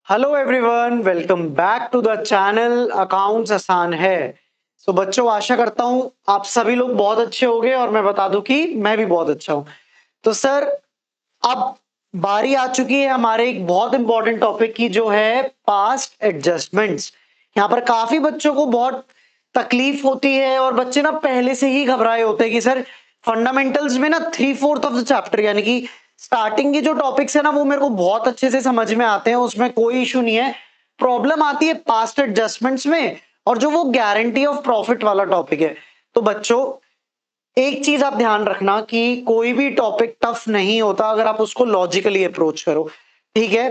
Hello everyone, welcome back to the channel accounts आसान है। बच्चों, आशा करता हूं आप सभी लोग बहुत अच्छे होंगे और मैं बता दूं कि मैं भी बहुत अच्छा हूं। तो सर, अब बारी आ चुकी है हमारे एक बहुत इंपॉर्टेंट टॉपिक की, जो है पास्ट एडजस्टमेंट्स। यहाँ पर काफी बच्चों को बहुत तकलीफ होती है और बच्चे ना पहले से ही घबराए होते हैं कि सर फंडामेंटल्स में ना 3/4 ऑफ द चैप्टर, यानी कि स्टार्टिंग के जो टॉपिक्स है ना, वो मेरे को बहुत अच्छे से समझ में आते हैं, उसमें कोई इशू नहीं है। प्रॉब्लम आती है पास्ट एडजस्टमेंट्स में, और जो वो गारंटी ऑफ प्रॉफिट वाला टॉपिक है। तो बच्चों, एक चीज आप ध्यान रखना कि कोई भी टॉपिक टफ नहीं होता अगर आप उसको लॉजिकली अप्रोच करो। ठीक है।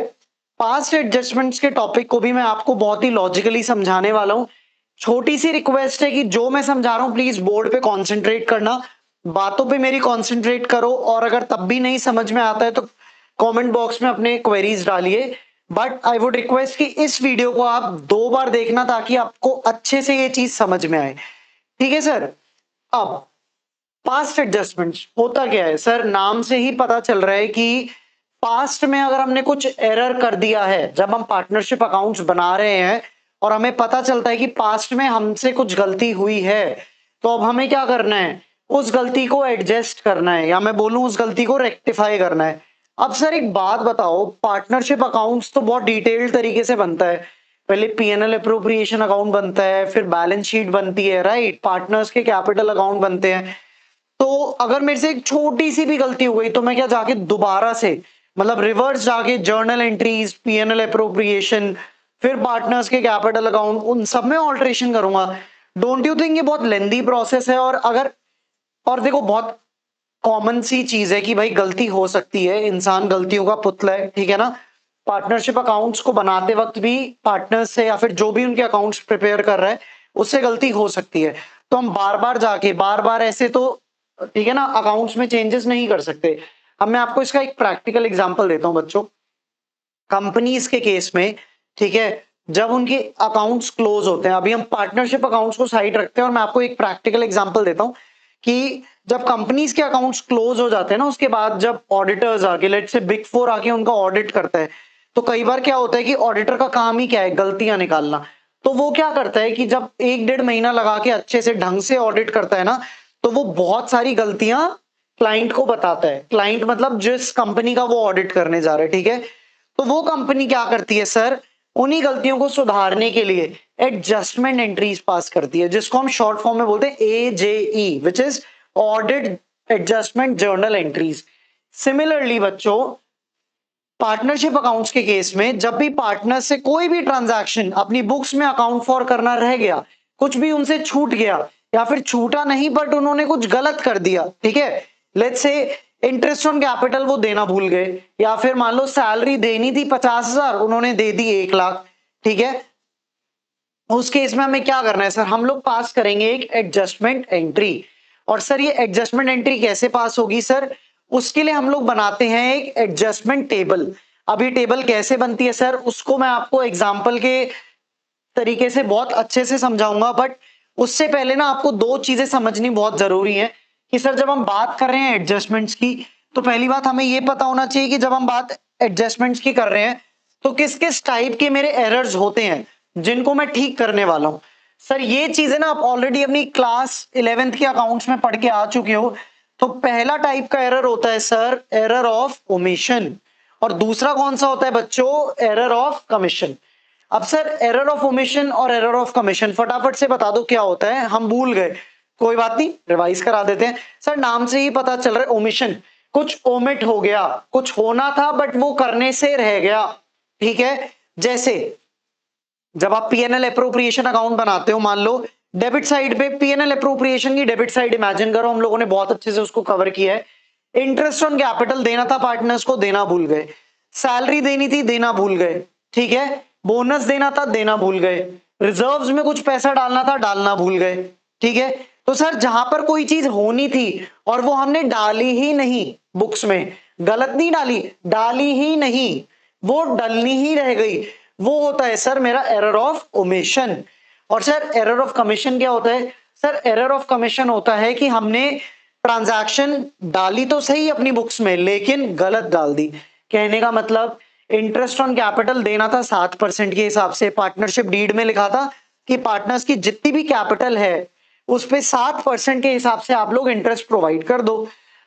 पास्ट एडजस्टमेंट्स के टॉपिक को भी मैं आपको बहुत ही लॉजिकली समझाने वाला हूं। छोटी सी रिक्वेस्ट है कि जो मैं समझा रहा हूं प्लीज बोर्ड पे कंसंट्रेट करना, बातों पे मेरी कंसंट्रेट करो, और अगर तब भी नहीं समझ में आता है तो कमेंट बॉक्स में अपने क्वेरीज डालिए। बट आई वुड रिक्वेस्ट कि इस वीडियो को आप 2 बार देखना ताकि आपको अच्छे से ये चीज समझ में आए। ठीक है सर। अब पास्ट एडजस्टमेंट्स होता क्या है सर? नाम से ही पता चल रहा है कि पास्ट में अगर हमने कुछ एरर कर दिया है, जब हम पार्टनरशिप अकाउंट्स बना रहे हैं और हमें पता चलता है कि पास्ट में हमसे कुछ गलती हुई है, तो अब हमें क्या करना है? उस गलती को एडजस्ट करना है, या मैं बोलूं उस गलती को रेक्टिफाई करना है। अब सर एक बात बताओ, पार्टनरशिप अकाउंट्स तो बहुत डिटेल्ड तरीके से बनता है। पहले पीएनएल अप्रोप्रिएशन अकाउंट बनता है, फिर बैलेंस शीट बनती है, राइट? पार्टनर्स के कैपिटल अकाउंट बनते हैं। तो अगर मेरे से एक छोटी सी भी गलती हो गई तो मैं क्या जाके दोबारा से, मतलब रिवर्स जाके जर्नल एंट्रीज, पीएनएल अप्रोप्रिएशन, फिर पार्टनर्स के कैपिटल अकाउंट, उन सब में ऑल्टरेशन करूंगा? डोंट यू थिंक ये बहुत लेंदी प्रोसेस है? और देखो, बहुत कॉमन सी चीज है कि भाई गलती हो सकती है, इंसान गलतियों का पुतला है, ठीक है ना? पार्टनरशिप अकाउंट्स को बनाते वक्त भी पार्टनर्स से या फिर जो भी उनके अकाउंट्स प्रिपेयर कर रहा है उससे गलती हो सकती है। तो हम बार बार जाके बार बार ऐसे तो, ठीक है ना, अकाउंट्स में चेंजेस नहीं कर सकते। अब मैं आपको इसका एक प्रैक्टिकल एग्जांपल देता हूं बच्चों। कंपनीज के केस में, ठीक है, जब उनके अकाउंट्स क्लोज होते हैं, अभी हम पार्टनरशिप अकाउंट्स को साइड रखते हैं और मैं आपको एक प्रैक्टिकल एग्जांपल देता हूं कि जब कंपनीज के अकाउंट्स क्लोज हो जाते हैं ना, उसके बाद जब ऑडिटर्स आके, लेट से बिग फोर आके उनका ऑडिट करता है, तो कई बार क्या होता है कि ऑडिटर का काम ही क्या है? गलतियां निकालना। तो वो क्या करता है कि जब 1 डेढ़ महीना लगा के अच्छे से ढंग से ऑडिट करता है ना, तो वो बहुत सारी गलतियां क्लाइंट को बताता है। क्लाइंट मतलब जिस कंपनी का वो ऑडिट करने जा रहे हैं, ठीक है? तो वो कंपनी क्या करती है सर? उन्हीं गलतियों को सुधारने के लिए एडजस्टमेंट एंट्रीज पास करती है, जिसको हम शॉर्ट फॉर्म में बोलते हैं AJE, which is audit adjustment journal entries. Similarly बच्चों, पार्टनरशिप अकाउंट्स के केस में जब भी पार्टनर से कोई भी ट्रांजैक्शन अपनी बुक्स में अकाउंट फॉर करना रह गया, कुछ भी उनसे छूट गया, या फिर छूटा नहीं बट उन्होंने कुछ गलत कर दिया, ठीक है, let's say interest on capital वो देना भूल गए, या फिर मान लो सैलरी देनी थी 50,000, उन्होंने दे दी 1 लाख, ठीक है? उस केस में हमें क्या करना है सर? हम लोग पास करेंगे एक एडजस्टमेंट एंट्री। और सर ये एडजस्टमेंट एंट्री कैसे पास होगी सर? उसके लिए हम लोग बनाते हैं एक एडजस्टमेंट टेबल। अब ये टेबल कैसे बनती है सर, उसको मैं आपको एग्जांपल के तरीके से बहुत अच्छे से समझाऊंगा, बट उससे पहले ना आपको 2 चीजें समझनी बहुत जरूरी है कि सर जब हम बात कर रहे हैं एडजस्टमेंट्स की, तो पहली बात हमें ये पता होना चाहिए कि जब हम बात एडजस्टमेंट्स की कर रहे हैं तो किस किस टाइप के मेरे एरर्स होते हैं जिनको मैं ठीक करने वाला हूं। सर ये चीजें ना आप ऑलरेडी अपनी क्लास 11th के अकाउंट्स में पढ़ के आ चुके हो। तो पहला टाइप का एरर होता है सर एरर ऑफ ओमिशन, और दूसरा कौन सा होता है बच्चों? Error of commission. अब सर एरर ऑफ ओमिशन और एरर ऑफ कमीशन फटाफट से बता दो क्या होता है, हम भूल गए। कोई बात नहीं, रिवाइज करा देते हैं। सर नाम से ही पता चल रहा है ओमिशन, कुछ ओमिट हो गया, कुछ होना था बट वो करने से रह गया, ठीक है? जैसे जब आप पीएनएल अप्रोप्रिएशन अकाउंट बनाते हो, मान लो डेबिट साइड पे पीएनएल अप्रोप्रिएशन की डेबिट साइड इमेजिन करो, हम लोगों ने बहुत अच्छे से उसको कवर किया है। इंटरेस्ट ऑन कैपिटल देना था पार्टनर्स को, देना भूल गए। सैलरी देनी थी, देना भूल गए, ठीक है? बोनस देना था, देना भूल गए। रिजर्व्स में कुछ पैसा डालना था, डालना भूल गए, ठीक है? तो सर जहां पर कोई चीज होनी थी और वो हमने डाली ही नहीं बुक्स में, गलत नहीं डाली, डाली ही नहीं, वो डलनी ही रह गई, वो होता है सर मेरा एरर ऑफ ओमिशन। और सर एरर ऑफ कमीशन क्या होता है? सर एरर ऑफ कमीशन होता है कि हमने ट्रांजैक्शन डाली तो सही अपनी बुक्स में लेकिन गलत डाल दी। कहने का मतलब इंटरेस्ट ऑन कैपिटल देना था 7% के हिसाब से। पार्टनरशिप डीड में लिखा था कि पार्टनर्स की जितनी भी कैपिटल है उस पे 7% के हिसाब से आप लोग इंटरेस्ट प्रोवाइड कर दो।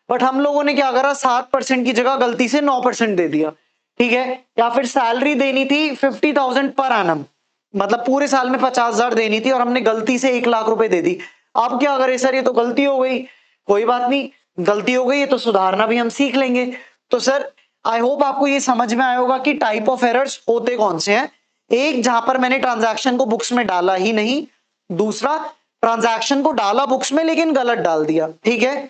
बट हम लोगों ने क्या करा, 7% की जगह गलती से 9% दे दिया, ठीक है। या फिर सैलरी देनी थी 50,000 पर एनम, मतलब पूरे साल में 50,000 देनी थी और हमने गलती से 1 लाख रुपए दे दी। अब क्या करें सर, ये तो गलती हो गई। कोई बात नहीं, गलती हो गई है तो सुधारना भी हम सीख लेंगे। तो सर आई होप आपको ये समझ में आया होगा कि टाइप ऑफ एरर्स होते कौन से हैं। एक, जहां पर मैंने ट्रांजैक्शन को बुक्स में डाला ही नहीं। दूसरा, ट्रांजैक्शन को डाला बुक्स में लेकिन गलत डाल दिया, ठीक है।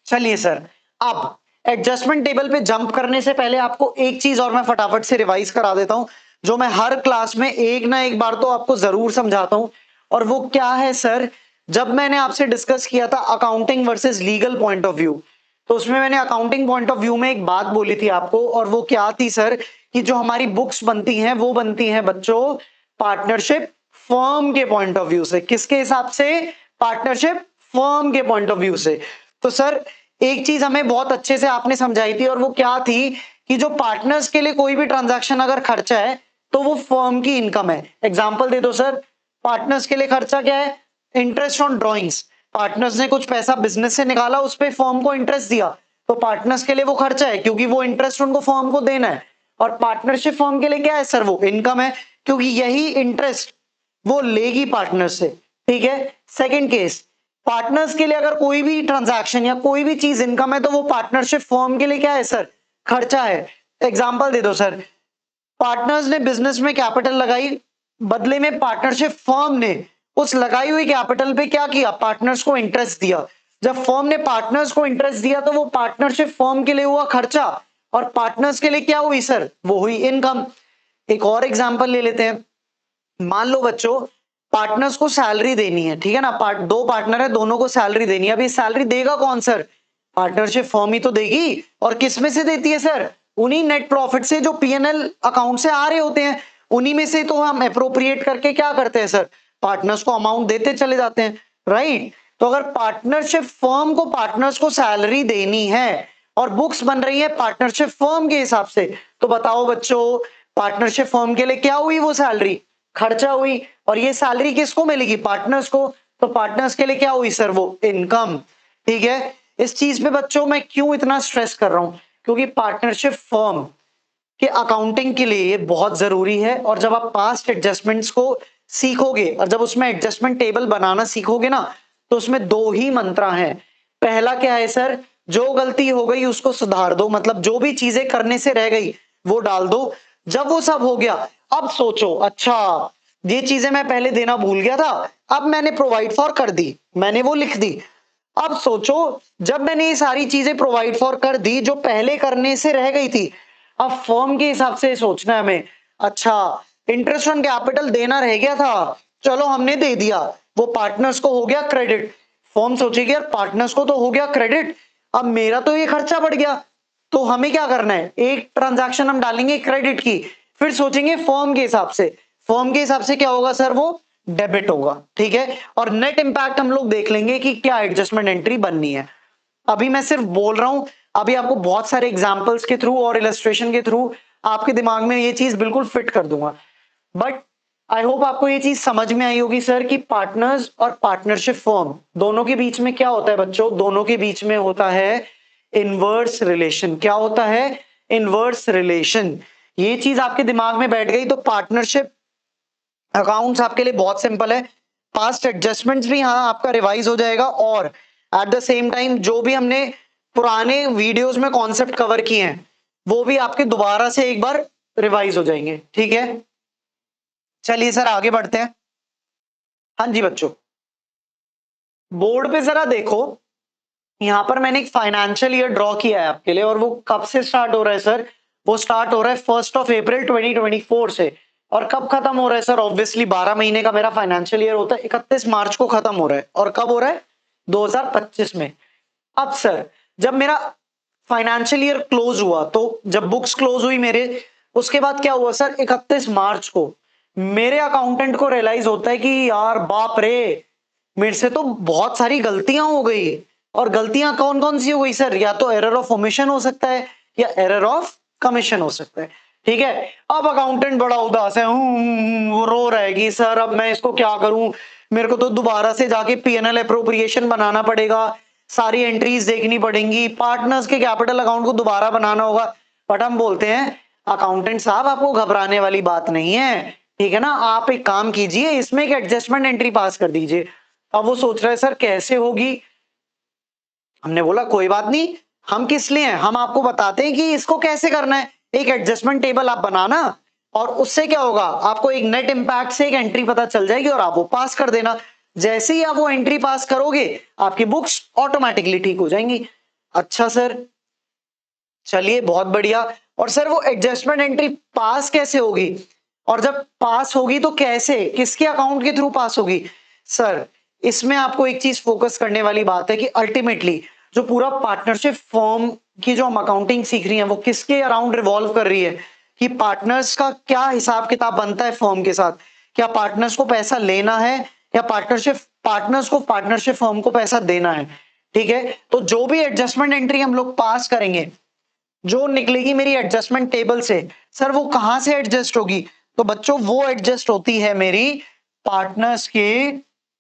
चलिए सर, अब एडजस्टमेंट टेबल पे जंप करने से पहले आपको एक चीज और मैं फटाफट से रिवाइज करा देता हूं, जो मैं हर क्लास में एक ना एक बार तो आपको जरूर समझाता हूं। और वो क्या है सर, जब मैंने आपसे डिस्कस किया था accounting versus legal point of view, तो उसमें मैंने अकाउंटिंग पॉइंट ऑफ व्यू में एक बात बोली थी आपको, और वो क्या थी सर, कि जो हमारी बुक्स बनती हैं वो बनती हैं बच्चों पार्टनरशिप फर्म के पॉइंट ऑफ व्यू से। किसके हिसाब से? पार्टनरशिप फर्म के पॉइंट ऑफ व्यू से। तो सर एक चीज हमें बहुत अच्छे से आपने समझाई थी, और वो क्या थी कि जो पार्टनर्स के लिए कोई भी ट्रांजैक्शन अगर खर्चा है तो वो फर्म की इनकम है। एग्जांपल दे दो सर, पार्टनर्स के लिए खर्चा क्या है? Interest on drawings. पार्टनर्स ने कुछ पैसा बिजनेस से निकाला, उस पे फर्म को इंटरेस्ट दिया, तो पार्टनर्स के लिए वो खर्चा है क्योंकि वो इंटरेस्ट उनको फर्म को देना है। और पार्टनरशिप फर्म के लिए क्या है सर? वो इनकम है, क्योंकि यही इंटरेस्ट वो लेगी पार्टनर से, ठीक है। सेकंड केस, पार्टनर्स के लिए अगर कोई भी ट्रांजैक्शन या कोई भी चीज इनकम है तो वो पार्टनरशिप फर्म के लिए क्या है सर? खर्चा है। एग्जांपल दे दो सर, पार्टनर्स ने बिजनेस में कैपिटल लगाई, बदले में पार्टनरशिप फर्म ने उस लगाई हुई कैपिटल पे क्या किया? पार्टनर्स को इंटरेस्ट दिया। जब फर्म ने पार्टनर्स को इंटरेस्ट दिया तो वो पार्टनरशिप फर्म के लिए हुआ खर्चा, और पार्टनर्स के लिए क्या हुई सर? वो हुई इनकम। एक और एग्जांपल ले लेते हैं। मान लो बच्चों, पार्टनर्स को सैलरी देनी है, ठीक है ना। दो पार्टनर है, दोनों को सैलरी देनी है। अब ये सैलरी देगा कौन सर? पार्टनरशिप फर्म ही तो देगी। और किस में से देती है सर? उन्हीं नेट प्रॉफिट से जो पीएनएल अकाउंट से आ रहे होते हैं, उन्हीं में से तो हम अप्रोप्रिएट करके क्या करते हैं सर? पार्टनर्स को अमाउंट देते चले जाते हैं, राइट। तो अगर पार्टनरशिप फर्म को पार्टनर्स को सैलरी देनी है और बुक्स बन रही है पार्टनरशिप फर्म के हिसाब से, तो बताओ बच्चों, पार्टनरशिप फर्म के लिए क्या हुई? वो सैलरी खर्चा हुई। और ये सैलरी किसको मिलेगी? पार्टनर्स को। तो पार्टनर्स के लिए क्या हुई सर? वो इनकम, ठीक है। इस चीज पे बच्चों मैं क्यों इतना स्ट्रेस कर रहा हूं? क्योंकि पार्टनरशिप फर्म के अकाउंटिंग के लिए ये बहुत जरूरी है। और जब आप पास्ट एडजस्टमेंट्स को सीखोगे और जब उसमें एडजस्टमेंट टेबल बनाना सीखोगे ना, तो उसमें दो ही मंत्रा हैं। पहला क्या है सर? जो गलती हो गई उसको सुधार दो, मतलब जो भी चीजें करने से रह गई वो डाल दो। जब वो सब हो गया, अब सोचो, अच्छा ये चीजें मैं पहले देना भूल गया था, अब मैंने प्रोवाइड फॉर कर दी, मैंने वो लिख दी। अब सोचो, जब मैंने ये सारी चीजें प्रोवाइड फॉर कर दी जो पहले करने से रह गई थी, अब फर्म के हिसाब से सोचना है हमें। अच्छा, इंटरेस्ट ऑन कैपिटल देना रह गया था, चलो हमने दे दिया, वो पार्टनर्स को हो गया क्रेडिट। फर्म सोचेगी यार पार्टनर्स को तो हो गया क्रेडिट, अब मेरा तो ये खर्चा बढ़ गया। तो हमें क्या करना है? एक ट्रांजैक्शन हम डालेंगे क्रेडिट की, फिर सोचेंगे फर्म के हिसाब से। फर्म के हिसाब से क्या होगा सर? वो डेबिट होगा, ठीक है। और नेट इंपैक्ट हम लोग देख लेंगे कि क्या एडजस्टमेंट एंट्री बननी है। अभी मैं सिर्फ बोल रहा हूं, अभी आपको बहुत सारे एग्जांपल्स के थ्रू और इलस्ट्रेशन के थ्रू आपके दिमाग में ये चीज बिल्कुल फिट कर दूंगा। बट आई होप आपको ये चीज समझ में आई होगी सर कि पार्टनर्स और पार्टनरशिप फर्म दोनों के बीच में क्या होता है बच्चों? दोनों के बीच में होता है इनवर्स रिलेशन। क्या होता है? Inverse relation. ये चीज आपके दिमाग में बैठ गई तो पार्टनरशिप अकाउंट्स आपके लिए बहुत सिंपल है। पास्ट एडजस्टमेंट्स भी हाँ आपका रिवाइज हो जाएगा, और एट द सेम टाइम जो भी हमने पुराने वीडियोस में कॉन्सेप्ट कवर किए हैं वो भी आपके दोबारा से एक बार रिवाइज हो जाएंगे, ठीक है। चलिए सर आगे बढ़ते हैं। हाँ जी बच्चों, बोर्ड पे जरा देखो, यहाँ पर मैंने एक फाइनेंशियल ईयर ड्रॉ किया है आपके लिए, और वो कब से स्टार्ट हो रहा है सर? वो स्टार्ट हो रहा है 1 अप्रैल 2024 से। और कब खत्म हो रहा है सर? ऑब्वियसली 12 महीने का मेरा फाइनेंशियल ईयर होता है, 31 मार्च को खत्म हो रहा है। और कब हो रहा है? 2025 में। अब सर जब मेरा फाइनेंशियल ईयर क्लोज हुआ, तो जब बुक्स क्लोज हुई मेरे, उसके बाद क्या हुआ सर? 31 मार्च को मेरे अकाउंटेंट को रियलाइज होता है कि यार बाप रे, मेरे से तो बहुत सारी गलतियां हो गई। और गलतियां कौन कौन सी हो गई सर? या तो एरर ऑफ ओमिशन हो सकता है या एरर ऑफ कमीशन हो सकता है। ठीक है, अब अकाउंटेंट बड़ा उदास है, वो रो रहा है कि सर अब मैं इसको क्या करूं, मेरे को तो दोबारा से जाके पीएनएल अप्रोप्रिएशन बनाना पड़ेगा, सारी एंट्रीज देखनी पड़ेंगी, पार्टनर्स के कैपिटल अकाउंट को दोबारा बनाना होगा। बट हम बोलते हैं अकाउंटेंट साहब आपको घबराने वाली बात नहीं है, ठीक है ना, आप एक काम कीजिए, इसमें एक एडजस्टमेंट एंट्री पास कर दीजिए। अब वो सोच रहा है सर कैसे होगी। हमने बोला कोई बात नहीं, हम किस लिए हैं, हम आपको बताते हैं कि इसको कैसे करना है। एक एडजस्टमेंट टेबल आप बनाना और उससे क्या होगा, आपको एक नेट इंपैक्ट से एक एंट्री पता चल जाएगी और आप वो पास कर देना। जैसे ही आप वो एंट्री पास करोगे आपकी बुक्स ऑटोमेटिकली ठीक हो जाएंगी। अच्छा सर, चलिए बहुत बढ़िया। और सर वो एडजस्टमेंट एंट्री पास कैसे होगी, और जब पास होगी तो कैसे, किसके अकाउंट के थ्रू पास होगी। सर इसमें आपको एक चीज फोकस करने वाली बात है कि अल्टीमेटली जो पूरा पार्टनरशिप फर्म की जो हम अकाउंटिंग सीख रही है वो किसके अराउंड रिवॉल्व कर रही है, कि पार्टनर्स का क्या हिसाब किताब बनता है फर्म के साथ, क्या पार्टनर्स को पैसा लेना है या पार्टनर्स को पार्टनरशिप फर्म को पैसा देना है। ठीक है, तो जो भी एडजस्टमेंट एंट्री हम लोग पास करेंगे, जो निकलेगी मेरी एडजस्टमेंट टेबल से, सर वो कहां से एडजस्ट होगी, तो बच्चों वो एडजस्ट होती है मेरी पार्टनर्स के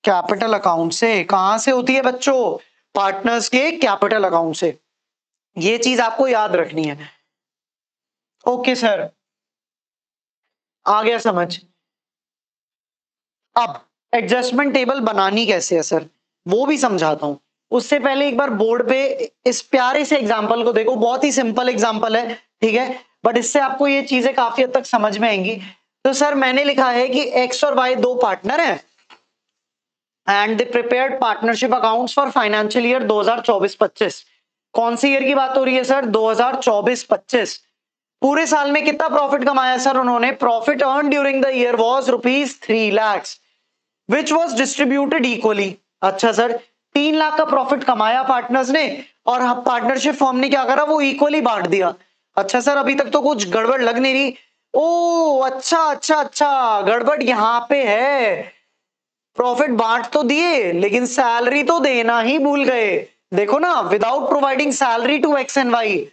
कैपिटल अकाउंट से। कहां से होती है बच्चों, पार्टनर्स के कैपिटल अकाउंट से। ये चीज आपको याद रखनी है। ओके सर, आ गया समझ। अब एडजस्टमेंट टेबल बनानी कैसे है सर, वो भी समझाता हूं। उससे पहले एक बार बोर्ड पे इस प्यारे से एग्जांपल को देखो, बहुत ही सिंपल एग्जांपल है, ठीक है, बट इससे आपको ये चीजें काफी हद तक समझ में आएंगी। तो सर मैंने लिखा है कि एक्स और वाई दो पार्टनर हैं and they prepared partnership accounts for financial year 2024-25। कौन सी ईयर की बात हो रही है सर, 2024-25। पूरे साल में कितना प्रॉफिट कमाया सर उन्होंने, profit earn during the year was ₹3 lakh which was distributed equally. अच्छा सर, 3 लाख का प्रॉफिट कमाया पार्टनर्स ने और पार्टनरशिप फर्म ने क्या करा, वो इक्वली बांट दिया। अच्छा सर, अभी तक तो कुछ गड़बड़ लग नहीं रही। ओ अच्छा अच्छा अच्छा, गड़बड़ यहां पे है, प्रॉफिट बांट तो दिए लेकिन सैलरी तो देना ही भूल गए। देखो ना, without providing salary to X and Y.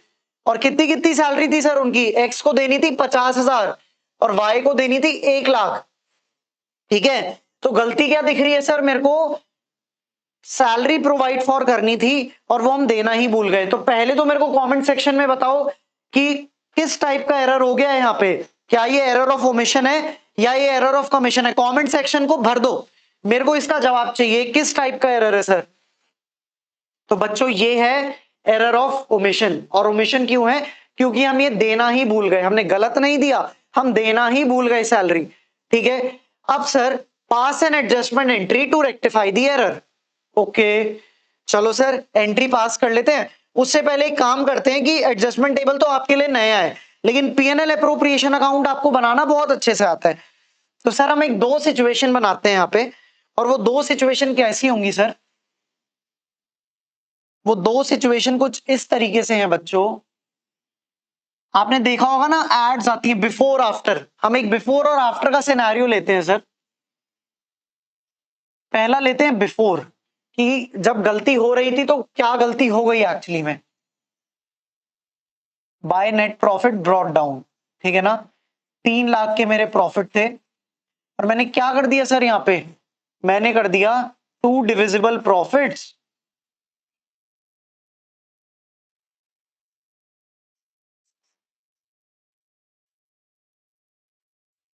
और कितनी कितनी सैलरी थी सर उनकी, एक्स को देनी थी 50,000 और वाई को देनी थी 1 लाख। ठीक है, तो गलती क्या दिख रही है सर मेरे को, सैलरी प्रोवाइड फॉर करनी थी और वो हम देना ही भूल गए। तो पहले तो मेरे को कमेंट सेक्शन में बताओ कि किस टाइप का एरर हो गया है यहाँ पे, क्या ये एरर ऑफ ओमिशन है या ये एरर ऑफ कमीशन है। कमेंट सेक्शन को भर दो, मेरे को इसका जवाब चाहिए, किस टाइप का एरर है सर। तो बच्चों ये है एरर ऑफ ओमिशन। और ओमिशन क्यों है, क्योंकि हम ये देना ही भूल गए, हमने गलत नहीं दिया, हम देना ही भूल गए सैलरी। ठीक है, अब sir pass an adjustment entry to rectify the error. Okay, चलो सर एंट्री पास कर लेते हैं। उससे पहले एक काम करते हैं कि एडजस्टमेंट टेबल तो आपके लिए नया है लेकिन पीएनएल अप्रोप्रिएशन अकाउंट आपको बनाना बहुत अच्छे से आता है। तो सर हम एक दो सिचुएशन बनाते हैं यहाँ पे, और वो दो सिचुएशन कैसी होंगी सर, वो दो सिचुएशन कुछ इस तरीके से हैं बच्चों। आपने देखा होगा ना एड्स आती है बिफोर आफ्टर, हम एक बिफोर और आफ्टर का सिनेरियो लेते हैं सर। पहला लेते हैं बिफोर, कि जब गलती हो रही थी तो क्या गलती हो गई एक्चुअली में, by net profit brought down. ठीक है ना, 3 लाख के मेरे प्रॉफिट थे और मैंने क्या कर दिया सर यहाँ पे, मैंने कर दिया टू डिविजिबल प्रॉफिट्स,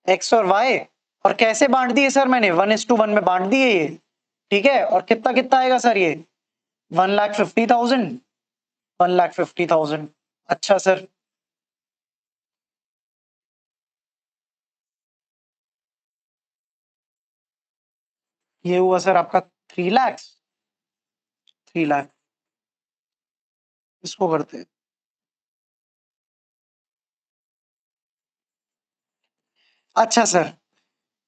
एक्स और वाई। और कैसे बांट दिए सर मैंने, 1:1 में बांट दिए ये। ठीक है, और कितना कितना आएगा सर ये, 1,50,000, 1,50,000। अच्छा सर, ये हुआ सर आपका 3 लाख, 3 लाख। इसको करते हैं, अच्छा सर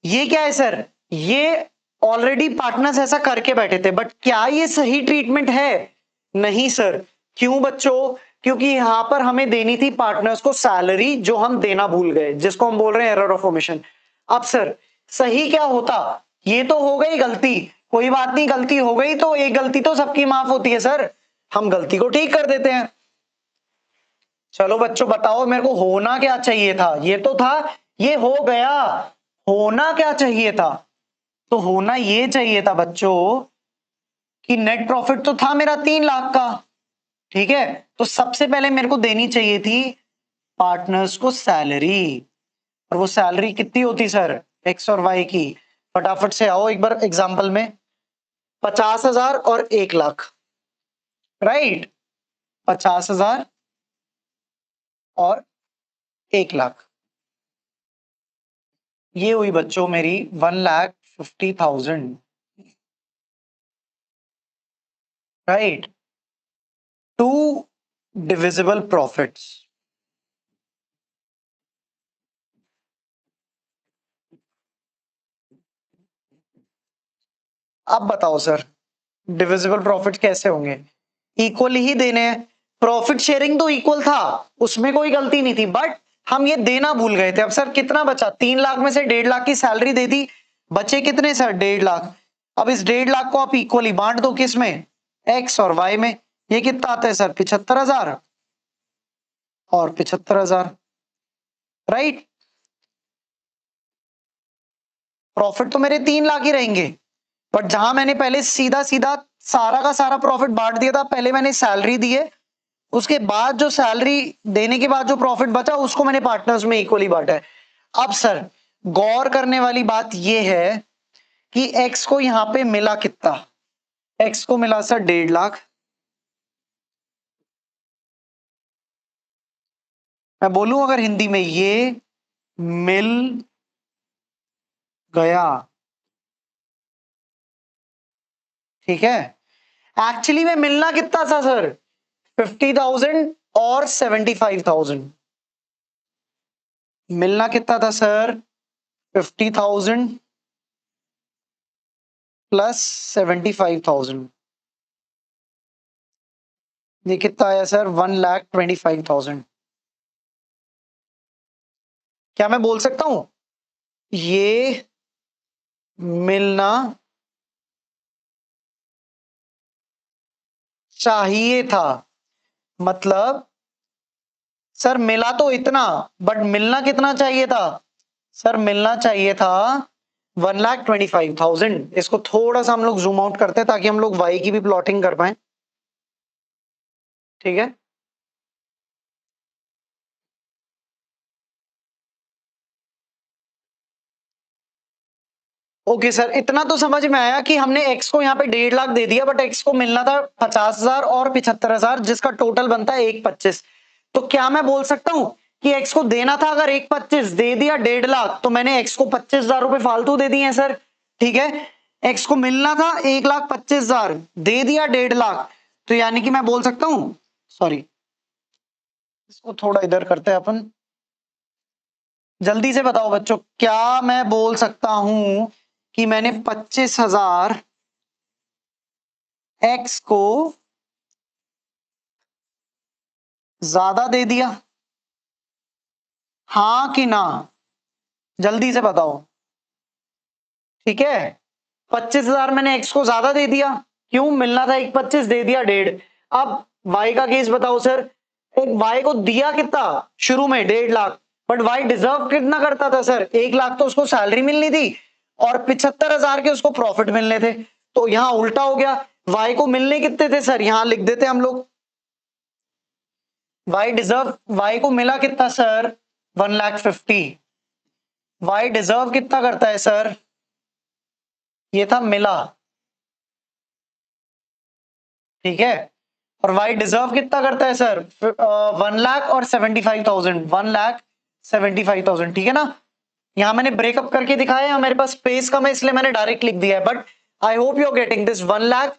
ये क्या है सर, ये ऑलरेडी पार्टनर्स ऐसा करके बैठे थे, बट क्या ये सही ट्रीटमेंट है, नहीं सर। क्यों बच्चों, क्योंकि यहां पर हमें देनी थी पार्टनर्स को सैलरी जो हम देना भूल गए, जिसको हम बोल रहे हैं एरर ऑफ ओमिशन। अब सर सही क्या होता, ये तो हो गई गलती, कोई बात नहीं, गलती हो गई तो एक गलती तो सबकी माफ होती है सर, हम गलती को ठीक कर देते हैं। चलो बच्चों बताओ मेरे को होना क्या चाहिए था, ये तो था, ये हो गया, होना क्या चाहिए था? तो होना ये चाहिए था बच्चों कि नेट प्रॉफिट तो था मेरा 3 लाख का, ठीक है, तो सबसे पहले मेरे को देनी चाहिए थी पार्टनर्स को सैलरी, और वो सैलरी कितनी होती सर, एक्स और वाई की। फटाफट से आओ एक बार एग्जांपल में, 50,000 और 1 लाख, राइट, 50,000 और 1 लाख, ये हुई बच्चों मेरी 1,50,000, राइट, टू डिविजिबल प्रॉफिट्स। अब बताओ सर डिविजिबल प्रॉफिट कैसे होंगे? इक्वल ही देने हैं, प्रॉफिट शेयरिंग तो इक्वल था, उसमें कोई गलती नहीं थी, बट हम ये देना भूल गए थे। अब सर कितना बचा, 3 लाख में से 1.5 लाख की सैलरी दे दी, बचे कितने सर, 1.5 लाख। अब इस 1.5 लाख को आप इक्वली बांट दो, किस में, एक्स और वाई में। ये कितना आता है सर, 75,000 और 75,000, राइट। प्रॉफिट तो मेरे 3 लाख ही रहेंगे, बट जहां मैंने पहले सीधा सीधा सारा का सारा प्रॉफिट बांट दिया था, पहले मैंने सैलरी दी है, उसके बाद जो सैलरी देने के बाद जो प्रॉफिट बचा उसको मैंने पार्टनर्स में इक्वली बांटा है। अब सर गौर करने वाली बात यह है कि एक्स को यहां पे मिला कितना, एक्स को मिला सर 1.5 लाख। मैं बोलूं अगर हिंदी में, ये मिल गया, ठीक है। एक्चुअली में मिलना कितना था सर, 50,000 और 75,000। मिलना कितना था सर, 50,000 प्लस 75,000। ये कितना आया सर, 1,25,000। क्या मैं बोल सकता हूं ये मिलना चाहिए था? मतलब सर मिला तो इतना, बट मिलना कितना चाहिए था? सर मिलना चाहिए था 1,25,000। इसको थोड़ा सा हम लोग जूम आउट करते हैं ताकि हम लोग वाई की भी प्लॉटिंग कर पाए, ठीक है। ओके सर, इतना तो समझ में आया कि हमने एक्स को यहाँ पे 1.5 लाख दे दिया, बट एक्स को मिलना था 50,000 और 75,000, जिसका टोटल बनता है 1,25,000। तो क्या मैं बोल सकता हूं कि एक्स को देना था अगर 1,25,000 दे दिया 1.5 लाख, तो मैंने एक्स को 25,000 रुपए फालतू दे दिए हैं सर, ठीक है। एक्स को मिलना था 1,25,000, दे दिया 1.5 लाख, तो यानी कि मैं बोल सकता हूं, सॉरी इसको थोड़ा इधर करते हैं अपन, जल्दी से बताओ बच्चों, क्या मैं बोल सकता हूं कि मैंने 25,000 एक्स को ज्यादा दे दिया, हाँ कि ना? जल्दी से बताओ, ठीक है। 25,000 मैंने एक्स को ज्यादा दे दिया, क्यों, मिलना था 1,25,000 दे दिया 1.5। अब वाई का केस बताओ सर, एक वाई को दिया कितना शुरू में, 1.5 लाख, बट वाई डिजर्व कितना करता था सर, 1 लाख तो उसको सैलरी मिलनी थी और 75,000 के उसको प्रॉफिट मिलने थे। तो यहां उल्टा हो गया, वाई को मिलने कितने थे सर, यहां लिख देते हम लोग, वाई डिजर्व, वाई को मिला कितना सर, 1,50,000। वाई डिजर्व कितना करता है सर, ये था मिला, ठीक है। और वाई डिजर्व कितना करता है सर, 1,75,000, 1,75,000, ठीक है ना। यहां मैंने ब्रेकअप करके दिखाया है, मेरे पास स्पेस कम है इसलिए मैंने डायरेक्ट लिख दिया है, but I hope you are getting this, 1,00,000